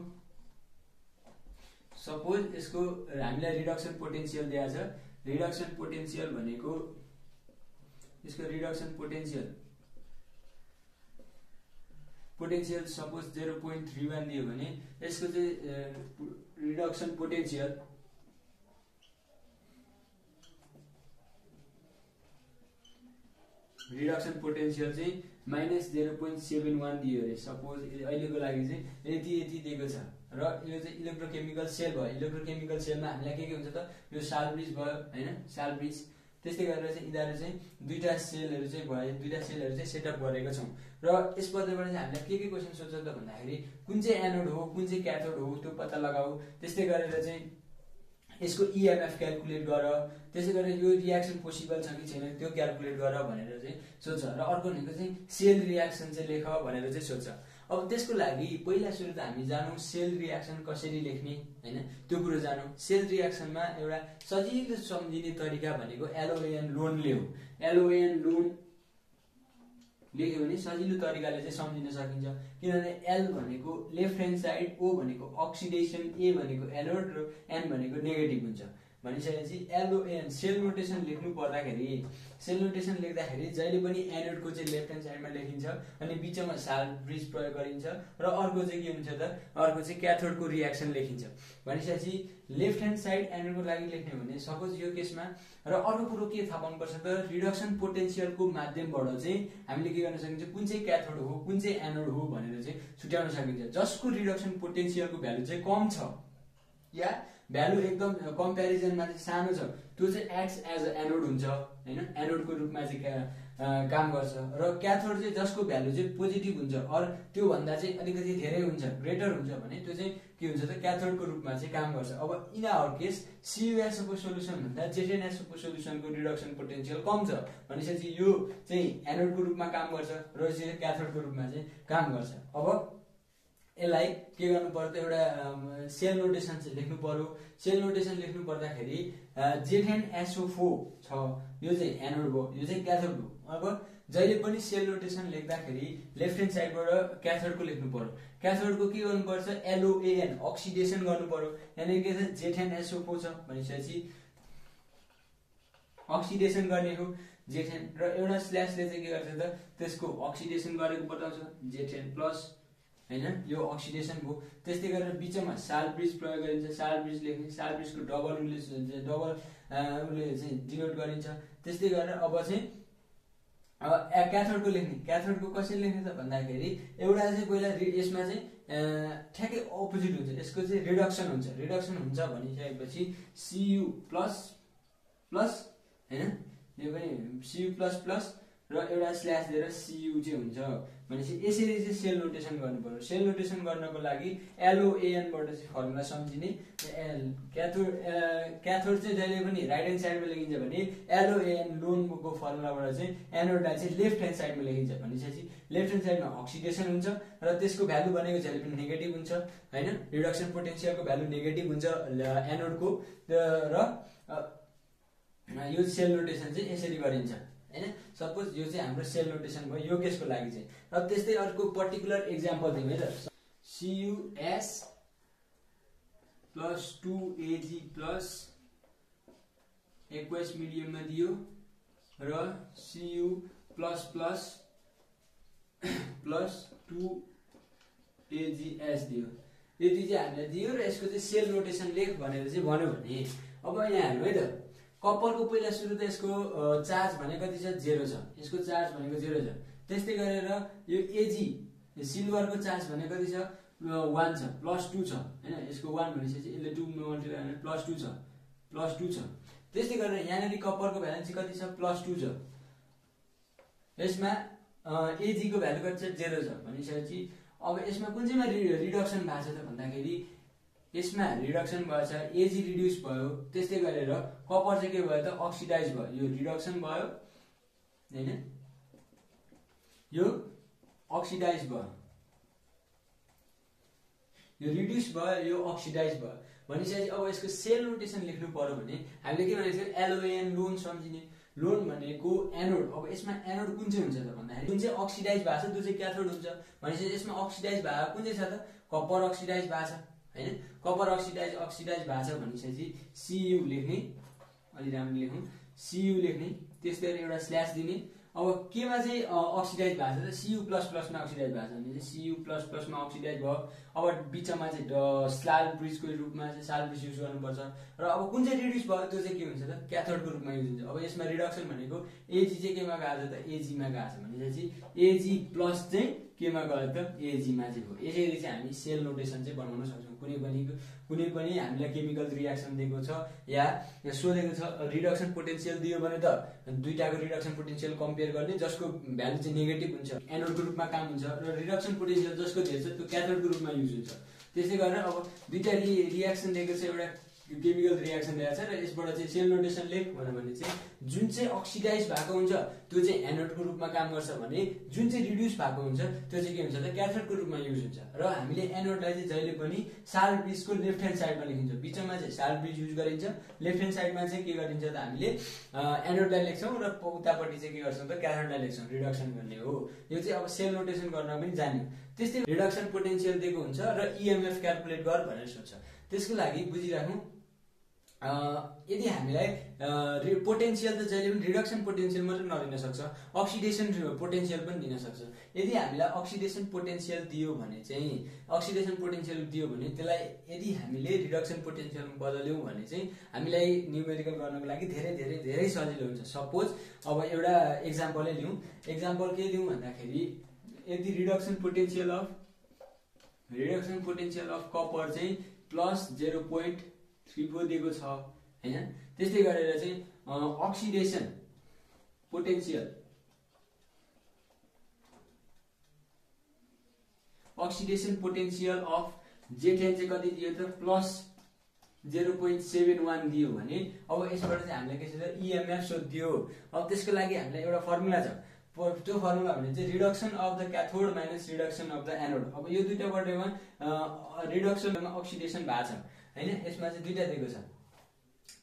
सपोज यसको हामीलाई रिडक्सन पोटेन्शियल दिएको छ। रिडक्सन पोटेन्शियल भनेको यसको रिडक्सन पोटेन्शियल सपोज 0.31 दियो भने यसको चाहिँ रिडक्सन पोटेन्शियल चाहिँ -0.71 दियो अरे। सपोज अहिलेको लागि चाहिँ यति दिएको छ र यो चाहिँ इलेक्ट्रोकेमिकल सेल भयो। इलेक्ट्रोकेमिकल सेलमा हामीलाई के हुन्छ त यो साल ब्रिज भयो हैन साल ब्रिज। त्यस्तै गरेर चाहिँ यिनीहरु चाहिँ दुईटा सेलहरु चाहिँ भयो दुईटा सेलहरु चाहिँ सेटअप गरेका छौं र यसपछिबाट चाहिँ हामीलाई के क्वेशन सोध्छ त भन्दाखेरि कुन चाहिँ एनोड हो कुन चाहिँ क्याथोड हो त्यो पत्ता लगाऊ। त्यस्तै गरेर चाहिँ यसको इएमएफ क्याल्कुलेट गर। त्यसै गरेर यो रिएक्सन पोसिबल छ कि छैन त्यो क्याल्कुलेट गर भनेर चाहिँ सोध्छ। र अर्को भनेको चाहिँ सेल रिएक्सन चाहिँ लेख भनेर चाहिँ सोध्छ। अब त्यसको लागि पहिला सुरु त हामी जानौं सेल रिएक्सन कसरी लेख्ने हैन त्यो कुरो जानौं। सेल रिएक्सनमा एउटा सजिलो सम्झिने तरिका भनेको LON लोनले हो। LON लोन लेख्यो भने सजिलो तरिकाले चाहिँ सम्झिन सकिन्छ। किनभने L भनेको लेफ्ट ह्यान्ड साइड, O भनेको अक्सिडेसन, A भनेको एनोड र N भनेको नेगेटिभ हुन्छ। भनिसकेपछि LON सेल नोटेसन लेख्नु पर्दाखेरि सेल नोटेसन लेख्दाखेरि जहिले पनि एनोड को चाहिँ लेफ्ट ह्यान्ड साइडमा लेखिन्छ अनि बीचमा साल ब्रिज प्रयोग गरिन्छ र अर्को चाहिँ के हुन्छ त अर्को चाहिँ क्याथोड को रिएक्सन लेखिन्छ। भनिसकेपछि लेफ्ट ह्यान्ड साइड एनोड को लागि लेख्ने भने सपोज यो केसमा र अर्को कुरो के थाहा पाउनुपर्छ त रिडक्सन पोटेन्शियल को माध्यमबाट चाहिँ हामीले के गर्न सकिन्छ कुन चाहिँ क्याथोड हो कुन चाहिँ एनोड हो भनेर चाहिँ छुट्याउन सकिन्छ। जसको रिडक्सन पोटेन्शियल को भ्यालु चाहिँ कम छ या भ्यालु एकदम कम्प्यारिजनमा चाहिँ सानो छ त्यो चाहिँ एक्ट्स एज अ एनोड हुन्छ हैन एनोड को रूपमा चाहिँ काम गर्छ। र क्याथोड चाहिँ जसको भ्यालु चाहिँ पोजिटिभ हुन्छ अर त्यो भन्दा चाहिँ अलिकति धेरै हुन्छ ग्रेटर हुन्छ भने त्यो चाहिँ के हुन्छ त क्याथोड को रूपमा चाहिँ काम गर्छ। अब in our case CuSO4 solution भन्दा ZnSO4 सोलुसनको रिडक्सन पोटेन्शियल कम छ भनेपछि यो चाहिँ एनोड को रूपमा काम गर्छ र यो चाहिँ क्याथोड को रूपमा चाहिँ काम गर्छ। अब यसलाई के गर्नु पर्यो एउटा सेल नोटेसन चाहिँ लेख्नु पर्यो। सेल नोटेसन लेख्नु पर्दाखेरि ZnSO4 छ यो चाहिँ एनोड भयो यो चाहिँ क्याथोड भयो। अब जहिले पनि सेल नोटेसन लेख्दाखेरि लेफ्ट ह्यान्ड साइडबाट क्याथोड को लेख्नु पर्यो। क्याथोड को के गर्नु पर्छ LOAN अक्सिडेसन गर्नु पर्यो। यानी के छ ZnSO4 छ भनेपछि अक्सिडेसन गर्ने हो जेटेन र एउटा स्ल्यासले चाहिँ के गर्छ त त्यसको अक्सिडेसन गरेको बताउँछ जेटेन प्लस हैन यो अक्सिडेसन भयो। त्यस्तै गरेर बीचमा साल ब्रिज प्रयोग गरिन्छ, साल ब्रिज लेख्ने, साल ब्रिजको डबल उसले चाहिँ डिनोट गरिन्छ। त्यस्तै गरेर अब चाहिँ क्याथोडको लेख्ने, क्याथोडको कसरी लेख्ने त भन्दाखेरि एउटा चाहिँ पहिला यसमा चाहिँ ठ्याक्कै अपोजिट हुन्छ, यसको चाहिँ रिडक्सन हुन्छ। रिडक्सन हुन्छ भनिसकेपछि Cu प्लस प्लस हैन यो पनि Cu प्लस प्लस र एउटा स्ल्यास दिएर Cu चाहिँ हुन्छ भनेपछि यसरी चाहिँ सेल नोटेसन गर्नु पर्यो। सेल नोटेसन गर्नको लागि LOAN बाट चाहिँ फर्मुला सम्झिने। क्याथोड चाहिँ जहिले पनि राइट ह्यान्ड साइडमा लेखिन्छ भने LOAN लोनको फर्मुलाबाट चाहिँ एनोडलाई चाहिँ लेफ्ट ह्यान्ड साइडमा लेखिन्छ भनेपछि लेफ्ट ह्यान्ड साइडमा अक्सिडेसन हुन्छ र त्यसको भ्यालु भनेको जहिले पनि नेगेटिभ हुन्छ हैन। रिडक्सन पोटेन्शियलको भ्यालु नेगेटिभ हुन्छ एनोडको र यो सेल नोटेसन चाहिँ यसरी गरिन्छ हैन। सपोज यो चाहिँ हाम्रो सेल नोटेसन भयो यो केसको लागि चाहिँ। र त्यस्तै अर्को पर्टिकुलर एक्जाम्पल दिउँ है त। CuS plus 2Ag plus aqueous मिडियममा दियो र Cu plus plus plus 2AgS दियो। यति चाहिँ हामीले दियो र यसको चाहिँ सेल नोटेसन लेख भनेर चाहिँ भन्यो भने अब यहाँ हेर्नु है त। कपरको पहिला सुरु त यसको चार्ज भनेको कति छ 0 छ, यसको चार्ज भनेको 0 छ। त्यस्तै गरेर यो Ag सिल्भरको चार्ज भनेको कति छ 1 छ, प्लस 2 छ हैन। यसको 1 भनेपछि यसले 2 मल्टिप्लाई गर्ने प्लस 2 छ, प्लस 2 छ। त्यस्तै गरेर यहाँनेरि कपरको भ्यालु चाहिँ कति छ प्लस 2 छ। यसमा Ag को भ्यालु कति छ 0 छ भनिसकेपछि अब यसमा कुन चाहिँमा रिडक्सन भएको छ त भन्दाखेरि यसमा रिडक्सन भएछ, Ag रिड्युस भयो। त्यस्तै गरेर कपर चाहिँ के भयो त अक्सिडाइज भयो, यो रिडक्सन भयो हैन, यो अक्सिडाइज भयो, यो रिड्युस भयो, यो अक्सिडाइज भयो भनिसकेपछि अब यसको सेल नोटेसन लेख्नु पर्यो भने हामीले के भनेको थियो LOAN लोन सम्झिने। लोन भनेको एनोड। अब यसमा एनोड कुन चाहिँ हुन्छ त भन्दाखेरि जुन चाहिँ अक्सिडाइज भएको छ त्यो चाहिँ क्याथोड हुन्छ भनेपछि यसमा अक्सिडाइज भएको कुन चाहिँ छ त कपर अक्सिडाइज भएको छ हैन। कपर अक्सिडाइज भएको छ भनिसकेपछि Cu लेख्ने, अलि राम्रो लेखौँ, Cu लेख्ने। त्यस्तै गरी एउटा स्ल्यास दिने। अब केमा चाहिँ अक्सिडाइज भएको छ त Cu प्लस प्लसमा अक्सिडाइज भएको छ भने चाहिँ Cu प्लस प्लसमा अक्सिडाइज भयो। अब बिचमा चाहिँ स्लाल ब्रिजको रूपमा चाहिँ साल ब्रिज युज गर्नुपर्छ र अब कुन चाहिँ रिड्युस भयो त्यो चाहिँ के हुन्छ त क्याथोडको रूपमा युज हुन्छ। अब यसमा रिडक्सन भनेको Ag चाहिँ केमा गएको छ त Ag मा गएको छ भनेपछि Ag प्लस चाहिँ केमा गयो त Ag मा चाहिँ हो। यसरी चाहिँ हामी सेल नोटेसन चाहिँ बनाउन सक्छौँ। कुनै पनि हामीलाई केमिकल रिएक्सन दिएको छ या सोधेको छ रिडक्सन पोटेन्शियल दियो भने त दुईटाको रिडक्सन पोटेन्शियल कम्पेयर गर्ने जसको भ्यालु चाहिँ नेगेटिभ हुन्छ एनोडको रूपमा काम हुन्छ र रिडक्सन पोटेन्शियल जसको धेरै छ त्यो क्याथोडको रूपमा युज हुन्छ। त्यसै गरेर अब दुईटा रिएक्सन दिएको छ, एउटा केमिकल रिएक्सन दिएको छ र यसबाट चाहिँ सेल नोटेसन लेख भने चाहिँ जुन चाहिँ अक्सिडाइज भएको हुन्छ त्यो चाहिँ एनोडको रूपमा काम गर्छ भने जुन चाहिँ रिड्युस भएको हुन्छ त्यो चाहिँ के हुन्छ त क्याथोडको रूपमा युज हुन्छ। र हामीले एनोडलाई चाहिँ जहिले पनि साल ब्रिजको लेफ्ट ह्यान्ड साइडमा लेखिन्छ, बिचमा चाहिँ साल ब्रिज युज गरिन्छ, लेफ्ट ह्यान्ड साइडमा चाहिँ के गरिन्छ त हामीले एनोडलाई लेख्छौँ र उतापट्टि चाहिँ के गर्छौँ त क्याथोडलाई लेख्छौँ, रिडक्सन गर्ने हो। यो चाहिँ अब सेल नोटेसन गर्न पनि जान्यो। त्यस्तै रिडक्सन पोटेन्शियल दिएको हुन्छ र EMF क्याल्कुलेट गर भनेर सोध्छ। त्यसको लागि बुझिराखौँ यदि हामीलाई पोटेन्शियल त जहिले पनि रिडक्सन पोटेन्शियल मात्रै नदिन सक्छ, अक्सिडेसन पोटेन्शियल पनि दिन सक्छ। यदि हामीलाई अक्सिडेसन पोटेन्शियल दियो भने त्यसलाई यदि हामीले रिडक्सन पोटेन्शियलमा बदल्यौँ भने चाहिँ हामीलाई न्युमेरिकल गर्नको लागि धेरै सजिलो हुन्छ। सपोज अब एउटा एक्जाम्पलै लिउँ। एक्जाम्पल के लिउँ भन्दाखेरि यदि रिडक्सन पोटेन्शियल अफ कपर चाहिँ प्लस 0.34 दिएको छ हैन। त्यस्तै गरेर चाहिँ अक्सिडेसन पोटेन्शियल अफ जेटेन चाहिँ कति दियो त प्लस 0.71 दियो भने अब यसबाट चाहिँ हामीले के छ त EMF सोधियो। अब त्यसको लागि हामीलाई एउटा फर्मुला छ, त्यो फर्मुला भने चाहिँ reduction of the cathode minus reduction of the anode. अब यो दुईटाबाटमा रिडक्सन अक्सिडेसन भएको छ हैन, यसमा चाहिँ दुईटा दिएको छ।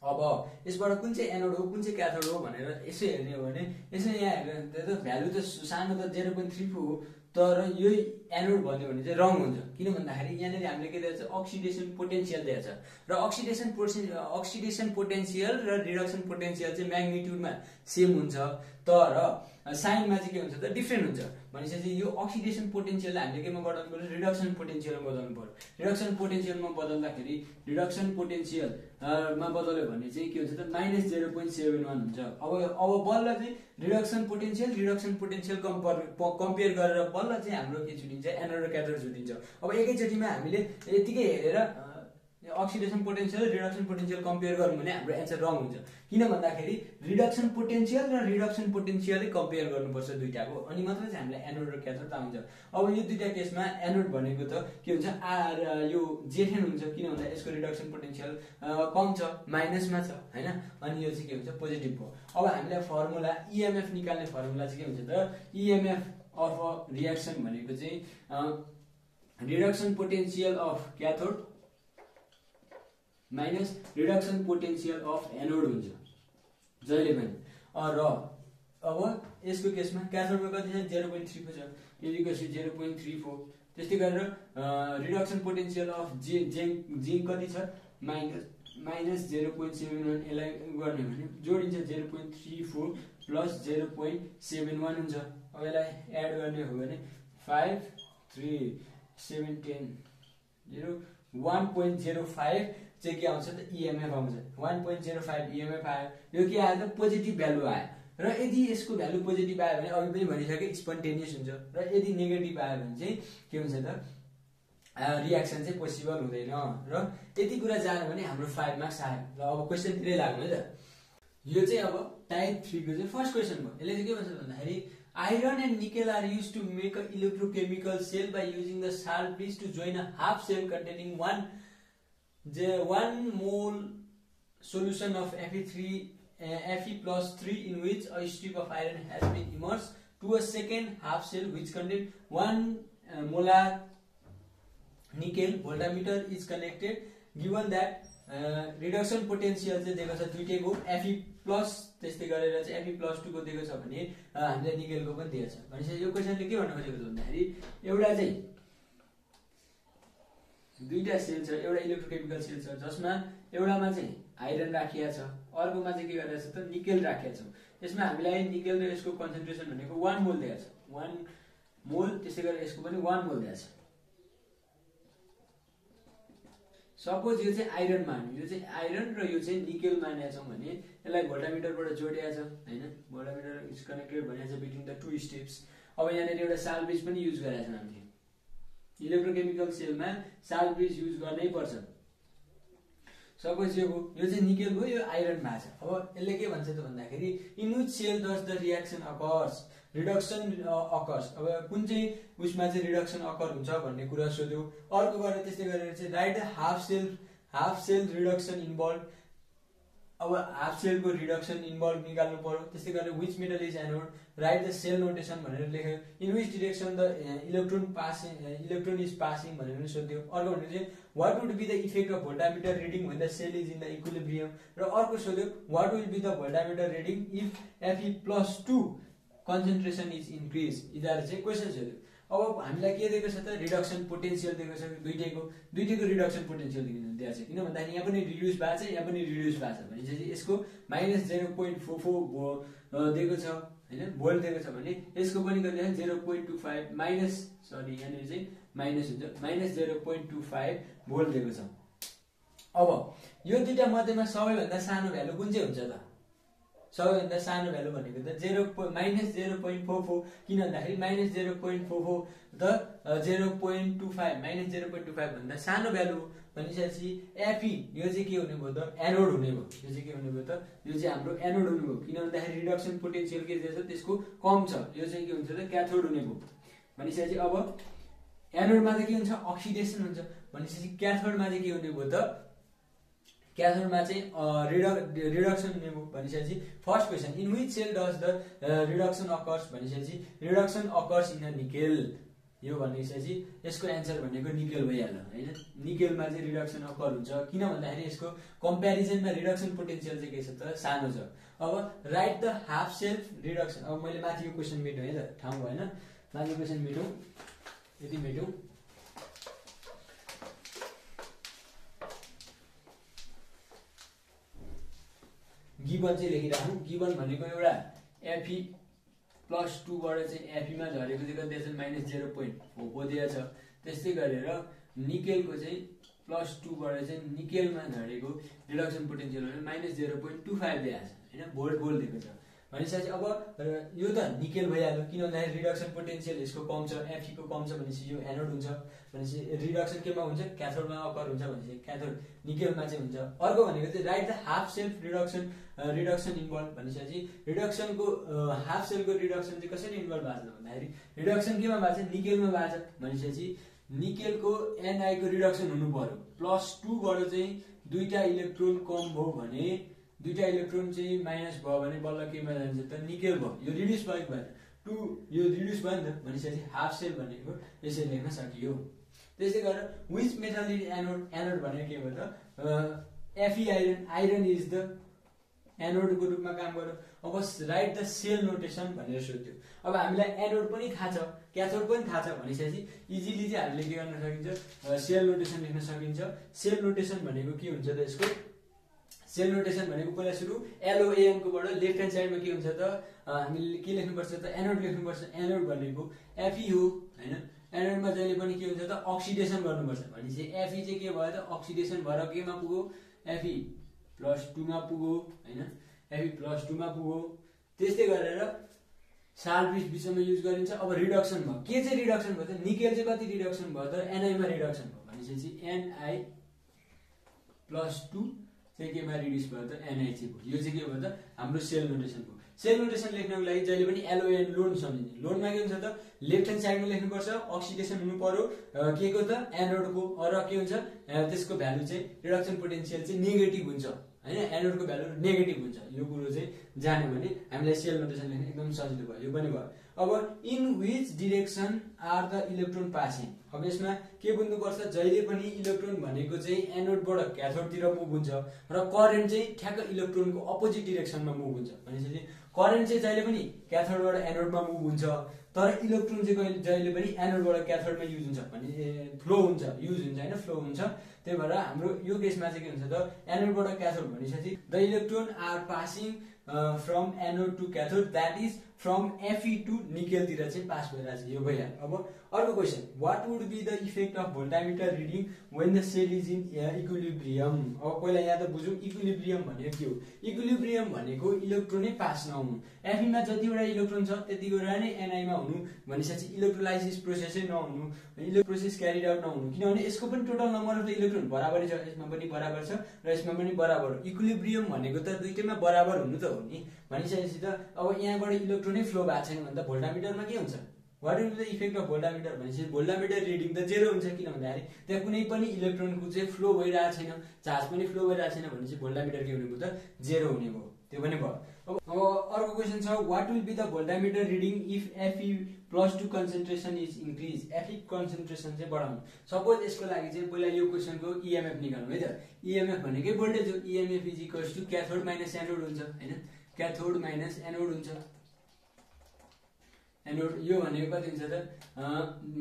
अब यसबाट कुन चाहिँ एनोड हो कुन चाहिँ क्याथोड हो भनेर यसो हेर्ने हो भने यसो यहाँ हेर्दा त भ्यालु त सानो त 0.34 हो, तर यो एनोड भन्यो भने चाहिँ रङ हुन्छ। किन भन्दाखेरि यहाँनिर हामीले के दिएको छ, अक्सिडेसन पोटेन्सियल दिएको छ र अक्सिडेसन पोटेन्सियल र रिडक्सन पोटेन्सियल चाहिँ म्याग्निट्युडमा सेम हुन्छ, तर साइनमा चाहिँ के हुन्छ त डिफ्रेन्ट हुन्छ। भनेपछि यो अक्सिडेसन पोटेन्सियललाई हामीले केमा बदल्नु पर्यो, रिडक्सन पोटेन्सियलमा बदल्नु पर्यो। रिडक्सन पोटेन्सियलमा बदल्दाखेरि रिडक्सन पोटेन्सियल मा बदल्यो भने चाहिँ के हुन्छ त -0.71 हुन्छ। अब बल्ल चाहिँ रिडक्सन पोटेन्सियल कम्पेयर गरेर बल्ल चाहिँ हाम्रो के छुटिन्छ, एनोड र क्याथोड छुटिन्छ। अब एकैचोटिमा हामीले यतिकै हेरेर अक्सिडेसन पोटेन्सियल र रिडक्सन पोटेन्सियल कम्पेयर गरौँ भने हाम्रो एन्सर रङ हुन्छ। किन भन्दाखेरि रिडक्सन पोटेन्सियल र रिडक्सन पोटेन्सियलै कम्पेयर गर्नुपर्छ दुईटाको, अनि मात्र चाहिँ हामीलाई एनोड र क्याथोड आउँछ। अब यो दुईटा केसमा एनोड भनेको त के हुन्छ, यो जेठेन हुन्छ। किन भन्दा यसको रिडक्सन पोटेन्सियल कम छ, माइनसमा छ हैन, अनि यो चाहिँ के हुन्छ, पोजिटिभ हो। अब हामीलाई फर्मुला इएमएफ निकाल्ने फर्मुला चाहिँ के हुन्छ त, इएमएफ अफ अ रिएक्सन भनेको चाहिँ reduction potential of cathode minus reduction potential of anode हुन्छ जहिले पनि। र अब यसको केसमा क्याथोडमा कति छ, 0.34 छ, इक्वल्स टु 0.34। त्यस्तै गरेर रिडक्सन पोटेन्सियल अफ जिंक कति छ, -0.71। यसलाई गर्ने भने जोडिन्छ 0.34 प्लस 0.71 हुन्छ। अब यसलाई एड गर्ने हो भने 5 3 7 10 0 1.05 चाहिँ के आउँछ त, इएमएफ आउँछ। 1.05 इएमएफ आयो। यो के आयो त, पोजिटिभ भ्यालु आयो। र यदि यसको भ्यालु पोजिटिभ आयो भने अघि पनि भनिसके स्पन्टेनियस हुन्छ, र यदि नेगेटिभ आयो भने चाहिँ के हुन्छ त, रियाक्सन चाहिँ पोसिबल हुँदैन। र यति कुरा जान्यो भने हाम्रो 5 मार्क्स आयो। र अब क्वेसनतिरै लाग्नु है त। यो चाहिँ अब टाइप 3 को चाहिँ फर्स्ट क्वेसन भयो। यसले चाहिँ के भन्छ भन्दाखेरि iron and nickel are used to make a electrochemical cell by using the salt bridge to join a half cell containing 1 mole solution of Fe+3 in which a strip of iron has been immersed to a second half cell which contains 1 molar nickel. Voltmeter is connected. Given that reduction potential चाहिँ दिएको छ दुईटैको, Fe+ त्यस्तै गरेर चाहिँ Fe+2 को दिएको छ भने हामीले निकेलको पनि दिएको छ। भनेपछि यो क्वेशनले के भन्न खोजेको छ भन्दाखेरि एउटा चाहिँ दुईटा सेल छ, एउटा इलेक्ट्रोकेमिकल सेल छ जसमा एउटामा चाहिँ आइरन राखिएको छ, अर्कोमा चाहिँ के गरिरहेको छ त निकेल राखिएको छ। यसमा हामीलाई निकेल र यसको कन्सन्ट्रेसन भनेको 1 मोल दिएको छ, 1 मोल। त्यसै गरेर यसको पनि 1 मोल दिएको छ। सपोज यो चाहिँ आइरन मान्यो, यो चाहिँ आइरन र यो चाहिँ निकेल मानेका छौं भने यसलाई भोल्टामिटरबाट जोडिएको छ हैन, भोल्टामिटर इज कनेक्टेड भनेको छ बिट्विन द टु स्टेप्स। अब यहाँनिर एउटा साल्वेज पनि युज गरेका छन् हामीले। इलेक्ट्रोकेमिकल सेलमा साल्वेज युज गर्नै पर्छ। सपोज यो चाहिँ निकेल भयो, यो आइरन भएको छ। अब यसले के भन्छ त भन्दाखेरि in which cell does the reaction occurs, reduction occurs. अब कुन चाहिँ उसमा चाहिँ रिडक्सन अकर हुन्छ भन्ने कुरा सोध्यो। अर्को गरेर त्यस्तै गरेर चाहिँ write the half cell reduction involve. अब हाफ सेल को रिडक्सन इन्भल्भ निकाल्नु पर्यो। त्यस्तै गरेर which metal is anode, write the cell notation भनेर लेख्यो। In which direction the electron is passing भनेर सोध्यो। अर्को भनेको चाहिँ what would be the effect of voltameter reading when the cell is in the equilibrium. र अर्को सोध्यो what will be the voltameter reading if Fe+2 concentration is increased। यिनीहरु चाहिँ question सोध्यो। अब हामीलाई के दिएको छ त, रिडक्सन पोटेन्शियल दिएको छ दुईटैको रिडक्सन पोटेन्शियल दिएको छ। किन भन्दाखेरि यहाँ पनि रिड्युस भएको छ, यहाँ पनि रिड्युस भएको छ। भनेपछि यसको -0.44 दिएको छ हैन, भोल्ट दिएको छ भने यसको पनि कति छ 0.25 माइनस, सरी यहाँनिर चाहिँ माइनस हुन्छ, -0.25 भोल्ट दिएको छ। अब यो दुईटा मध्येमा सबैभन्दा सानो भ्यालु कुन चाहिँ हुन्छ त? सबैभन्दा सानो भ्यालु भनेको त -0.44। किन भन्दाखेरि -0.44 त 0.25 -0.25 भन्दा सानो भ्यालु भनेपछि Fe यो चाहिँ के हुने भयो त, एनोड हुने भयो। यो चाहिँ के हुने भयो त, यो चाहिँ हाम्रो एनोड हुने भयो। किन भन्दाखेरि रिडक्सन पोटेन्शियल के दिएको छ त्यसको कम छ, यो चाहिँ के हुन्छ त क्याथोड हुने भयो। भनेपछि अब एनोडमा चाहिँ के हुन्छ, अक्सिडेसन हुन्छ। भनेपछि क्याथोडमा चाहिँ के हुने भयो त, क्याथोडमा चाहिँ रिडक्सन हुने भयो। भनेपछि first question in which cell does the reduction occurs, भनेपछि reduction occurs in a nickel. यो भनेपछि यसको एन्सर भनेको निकेल भइहाल्यो हैन। निकेलमा चाहिँ रिडक्सन अकर हुन्छ। किन भन्दाखेरि यसको कम्प्यारिजनमा रिडक्सन पोटेन्शियल चाहिँ के छ त, सानो छ। अब write the half cell reduction. अब मैले माथि यो क्वेशन मेट है त, ठाउँ भएन। बाँकी क्वेसन मेटौँ, यति मेटौँ। गिवन चाहिँ लेखिराखौँ। गिवन भनेको एउटा एफई +2 बाट चाहिँ एफईमा झरेको चाहिँ कति छ -0.4 दिएको छ। त्यस्तै गरेर निकेलको चाहिँ +2 बाट चाहिँ निकेलमा झरेको रिडक्सन पोटेन्सियल भने -0.25 दिएको छ हैन, भोल्ट दिएको छ। भनेपछि अब यो त निकेल भइहाल्यो, किन भन्दाखेरि रिडक्सन पोटेन्सियल यसको कम छ, एफई को कम छ भनेपछि यो एनोड हुन्छ। भनेपछि रिडक्सन केमा हुन्छ, क्याथोडमा अकर हुन्छ। भनेपछि क्याथोड निकेलमा चाहिँ हुन्छ। अर्को भनेको चाहिँ write the half cell reduction involve. भनेपछि रिडक्सनको हाफ सेलको रिडक्सन चाहिँ कसरी इन्भल्भ भएको छ भन्दाखेरि रिडक्सन केमा भएको छ, निकेलमा भएको छ। भनेपछि निकेलको एनआई को रिडक्सन हुनु पर्यो, +2 बाट चाहिँ दुईटा इलेक्ट्रोन कम भयो भने, दुईटा इलेक्ट्रोन चाहिँ माइनस भयो भने बल्ल केमा जान्छ त, निकेल भयो। यो रिड्युस भएको भएर 2 यो रिड्युस भयो नि त। भनेपछि हाफ सेल भनेको यसरी लेख्न सकियो। त्यस्तै गरेर which metal is anode, anode भनेको के भयो त, एफई आइरन इज द एनोडको रूपमा काम गर्यो। अब राइट द सेल नोटेसन भनेर सोध्यो। अब हामीलाई एनोड पनि थाहा छ, क्याथोड पनि थाहा छ भनेपछि इजिली चाहिँ हामीले के गर्न सकिन्छ, सेल नोटेसन लेख्न सकिन्छ। सेल नोटेसन भनेको के हुन्छ त, यसको सेल नोटेसन भनेको पहिला सुरु एलओएन को बाट लेफ्ट ह्यान्ड साइडमा के हुन्छ त, हामीले के लेख्नुपर्छ त, एनोड लेख्नुपर्छ। एनोड भनेको एफई हो हैन। एनोडमा जहिले पनि के हुन्छ त, अक्सिडेसन गर्नुपर्छ। भनेपछि एफई चाहिँ के भयो त, अक्सिडेसन भएर केमा पुग्यो, एफई +2 मा पुग्यो हैन, एफई +2 मा पुग्यो। त्यस्तै गरेर साल्ट बिचमा युज गरिन्छ। अब रिडक्सन भयो, के चाहिँ रिडक्सन भयो त, निकेल चाहिँ कति रिडक्सन भयो त, एनआई मा रिडक्सन भयो। भनेपछि एनआई +2 चाहिँ केमा रिड्युस भयो त, एनआई चाहिँ भयो। यो चाहिँ के भयो त, हाम्रो सेल नोटेसन भयो। सेल नोटेसन लेख्नको लागि जहिले पनि एलओएन लोन सम्झिन्छ। लोनमा के हुन्छ त, लेफ्ट ह्यान्ड साइडमा लेख्नुपर्छ, अक्सिडेसन हुनु पर्यो के को त, एनोडको। र के हुन्छ त्यसको भ्यालु चाहिँ रिडक्सन पोटेन्सियल चाहिँ नेगेटिभ हुन्छ हैन, एनोडको भ्यालु नेगेटिभ हुन्छ। यो कुरो चाहिँ जान्यो भने हामीलाई सेल नोटेसन लेख्न एकदम सजिलो भयो। यो पनि भयो। अब in which direction are the electron passing. अब यसमा के बुझ्नुपर्छ, जहिले पनि इलेक्ट्रोन भनेको चाहिँ एनोडबाट क्याथोडतिर मुभ हुन्छ र करेन्ट चाहिँ ठ्याक्क इलेक्ट्रोनको अपोजिट डिरेक्सनमा मुभ हुन्छ। भनेपछि करेन्ट चाहिँ जहिले पनि क्याथोडबाट एनोडमा मुभ हुन्छ, तर इलेक्ट्रोन चाहिँ जहिले पनि एनोडबाट क्याथोडमा युज हुन्छ भने फ्लो हुन्छ, युज हुन्छ हैन, फ्लो हुन्छ। त्यही भएर हाम्रो यो केसमा चाहिँ के हुन्छ त, एनोडबाट क्याथोड भनेपछि the electron are passing from anode to cathode, that is from F E to निकेलतिर चाहिँ पास भइरहेको छ। यो भइहाल्यो। अब अर्को question, what would be the effect of voltameter reading when the cell is in equilibrium. अब पहिला यहाँ त बुझौँ इक्विलिब्रियम भनेको के हो। इक्विलिब्रियम भनेको इलेक्ट्रोनै पास नहुनु। एफईमा जतिवटा इलेक्ट्रोन छ त्यतिवटा नै एनआईमा हुनु। भनेपछि इलेक्ट्रोलाइसिस प्रोसेसै नहुनु, प्रोसेस क्यारिड आउट नहुनु, किनभने यसको पनि total number of the electron बराबरै छ, यसमा पनि बराबर छ र यसमा पनि बराबर। इक्विलिब्रियम भनेको त दुईटैमा बराबर हुनु त हो नि। भनिसकेपछि त अब यहाँबाट इलेक्ट्रोनै फ्लो भएको छैन भने त भोल्टामिटरमा के हुन्छ, what is the effect of voltameter भनेपछि भोल्टामिटर रिडिङ त 0 हुन्छ। किन भन्दाखेरि त्यहाँ कुनै पनि इलेक्ट्रोनको चाहिँ फ्लो भइरहेको छैन, चार्ज पनि फ्लो भइरहेको छैन भनेपछि भोल्टामिटर के हुने भयो त, 0 हुने भयो। त्यो पनि भयो। अब अर्को क्वेसन छ, what will be the voltameter reading if F E +2 concentration is increase. F E concentration चाहिँ बढाउनु। सपोज यसको लागि चाहिँ पहिला यो क्वेसनको इएमएफ निकाल्नु है त। इएमएफ भनेकै भोल्टेज हो। EMF is equals to cathode minus anode हुन्छ हैन, क्याथोड माइनस एनोड हुन्छ। एनोड यो भनेको कति हुन्छ त,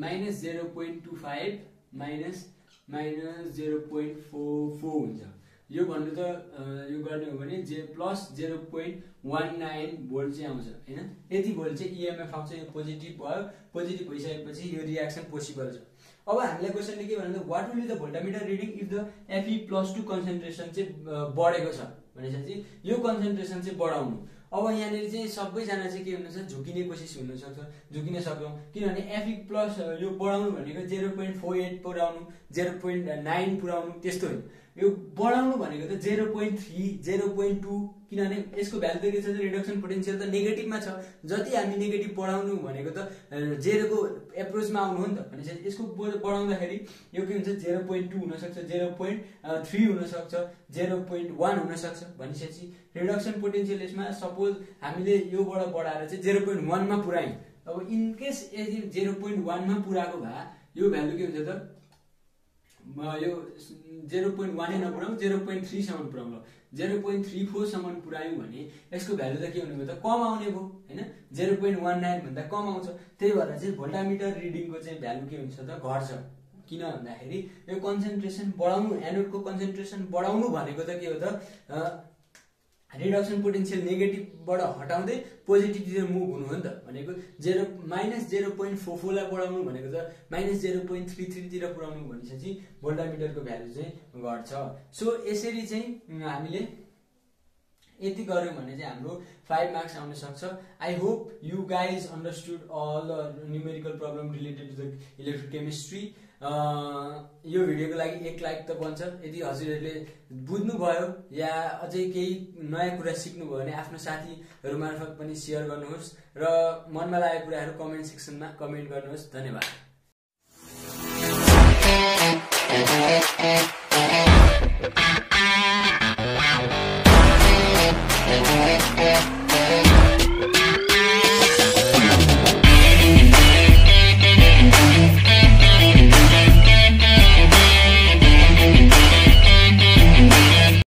-0.25 -0.44 हुन्छ। यो भन्नु त यो गर्ने हो भने +0.19 भोल्ट चाहिँ आउँछ हैन। यति भोल्ट चाहिँ इएमएफ आउँछ। यो पोजिटिभ भयो, पोजिटिभ भइसकेपछि यो रियाक्सन पोसिबल छ। अब हामीलाई क्वेसनले के भन्नु, what will be the voltameter reading if the F E +2 concentration चाहिँ बढेको छ भनेपछि यो कन्सन्ट्रेसन चाहिँ बढाउनु। अब यहाँनिर चाहिँ सबैजना चाहिँ के हुनुहुन्छ, झुकिने कोसिस हुनसक्छ, झुकिन सक्छौँ। किनभने एफई प्लस यो बढाउनु भनेको 0.48 पुऱ्याउनु, 0.9 पुऱ्याउनु त्यस्तो हो। यो बढाउनु भनेको त 0.3 0.2, किनभने यसको भ्यालु त के छ, रिडक्सन पोटेन्सियल त नेगेटिभमा छ। जति हामी नेगेटिभ बढाउनु भनेको त 0 को एप्रोचमा आउनु हो नि त। भनेपछि यसको बढाउँदाखेरि यो के हुन्छ, 0.2 हुनसक्छ, 0.3 हुनसक्छ, 0.1 हुनसक्छ। भनेपछि रिडक्सन पोटेन्सियल यसमा सपोज हामीले योबाट बढाएर चाहिँ 0.1 मा पुऱ्यायौँ। अब इनकेस यदि 0.1 मा पुऱ्याएको भए यो भ्यालु के हुन्छ त, यो 0.1 नै नपुराउँ 0.3 सम्म पुराउँ ल 0.34 सम्म पुरायौँ भने यसको भ्यालु त के हुने भयो त कम आउने भयो हैन 0.19 भन्दा कम आउँछ त्यही भएर चाहिँ भोल्टामिटर रिडिङको चाहिँ भ्यालु के हुन्छ त घट्छ किन भन्दाखेरि यो कन्सन्ट्रेसन बढाउनु एनोडको कन्सन्ट्रेसन बढाउनु भनेको त के हो त रिडक्सन पोटेन्शियल नेगेटिभबाट हटाउँदै पोजिटिभतिर मुभ हुनु हो नि त भनेको -0.44 लाई बढाउनु भनेको त -0.33 तिर पुर्याउनु भनेपछि भोल्टामिटरको भ्यालु चाहिँ घट्छ सो यसरी चाहिँ हामीले यति गर्यौं भने चाहिँ हाम्रो 5 मार्क्स आउन सक्छ I hope you guys understood all the numerical problem related to the electrochemistry यो भिडियोको लागि 1 लाइक त बन्छ यदि हजुरहरूले बुझ्नुभयो या अझै केही नयाँ कुरा सिक्नुभयो भने आफ्नो साथीहरु मार्फत पनि शेयर गर्नुहोस् र मनमा लागेको कुराहरु कमेन्ट सेक्सनमा कमेन्ट गर्नुहोस् धन्यवाद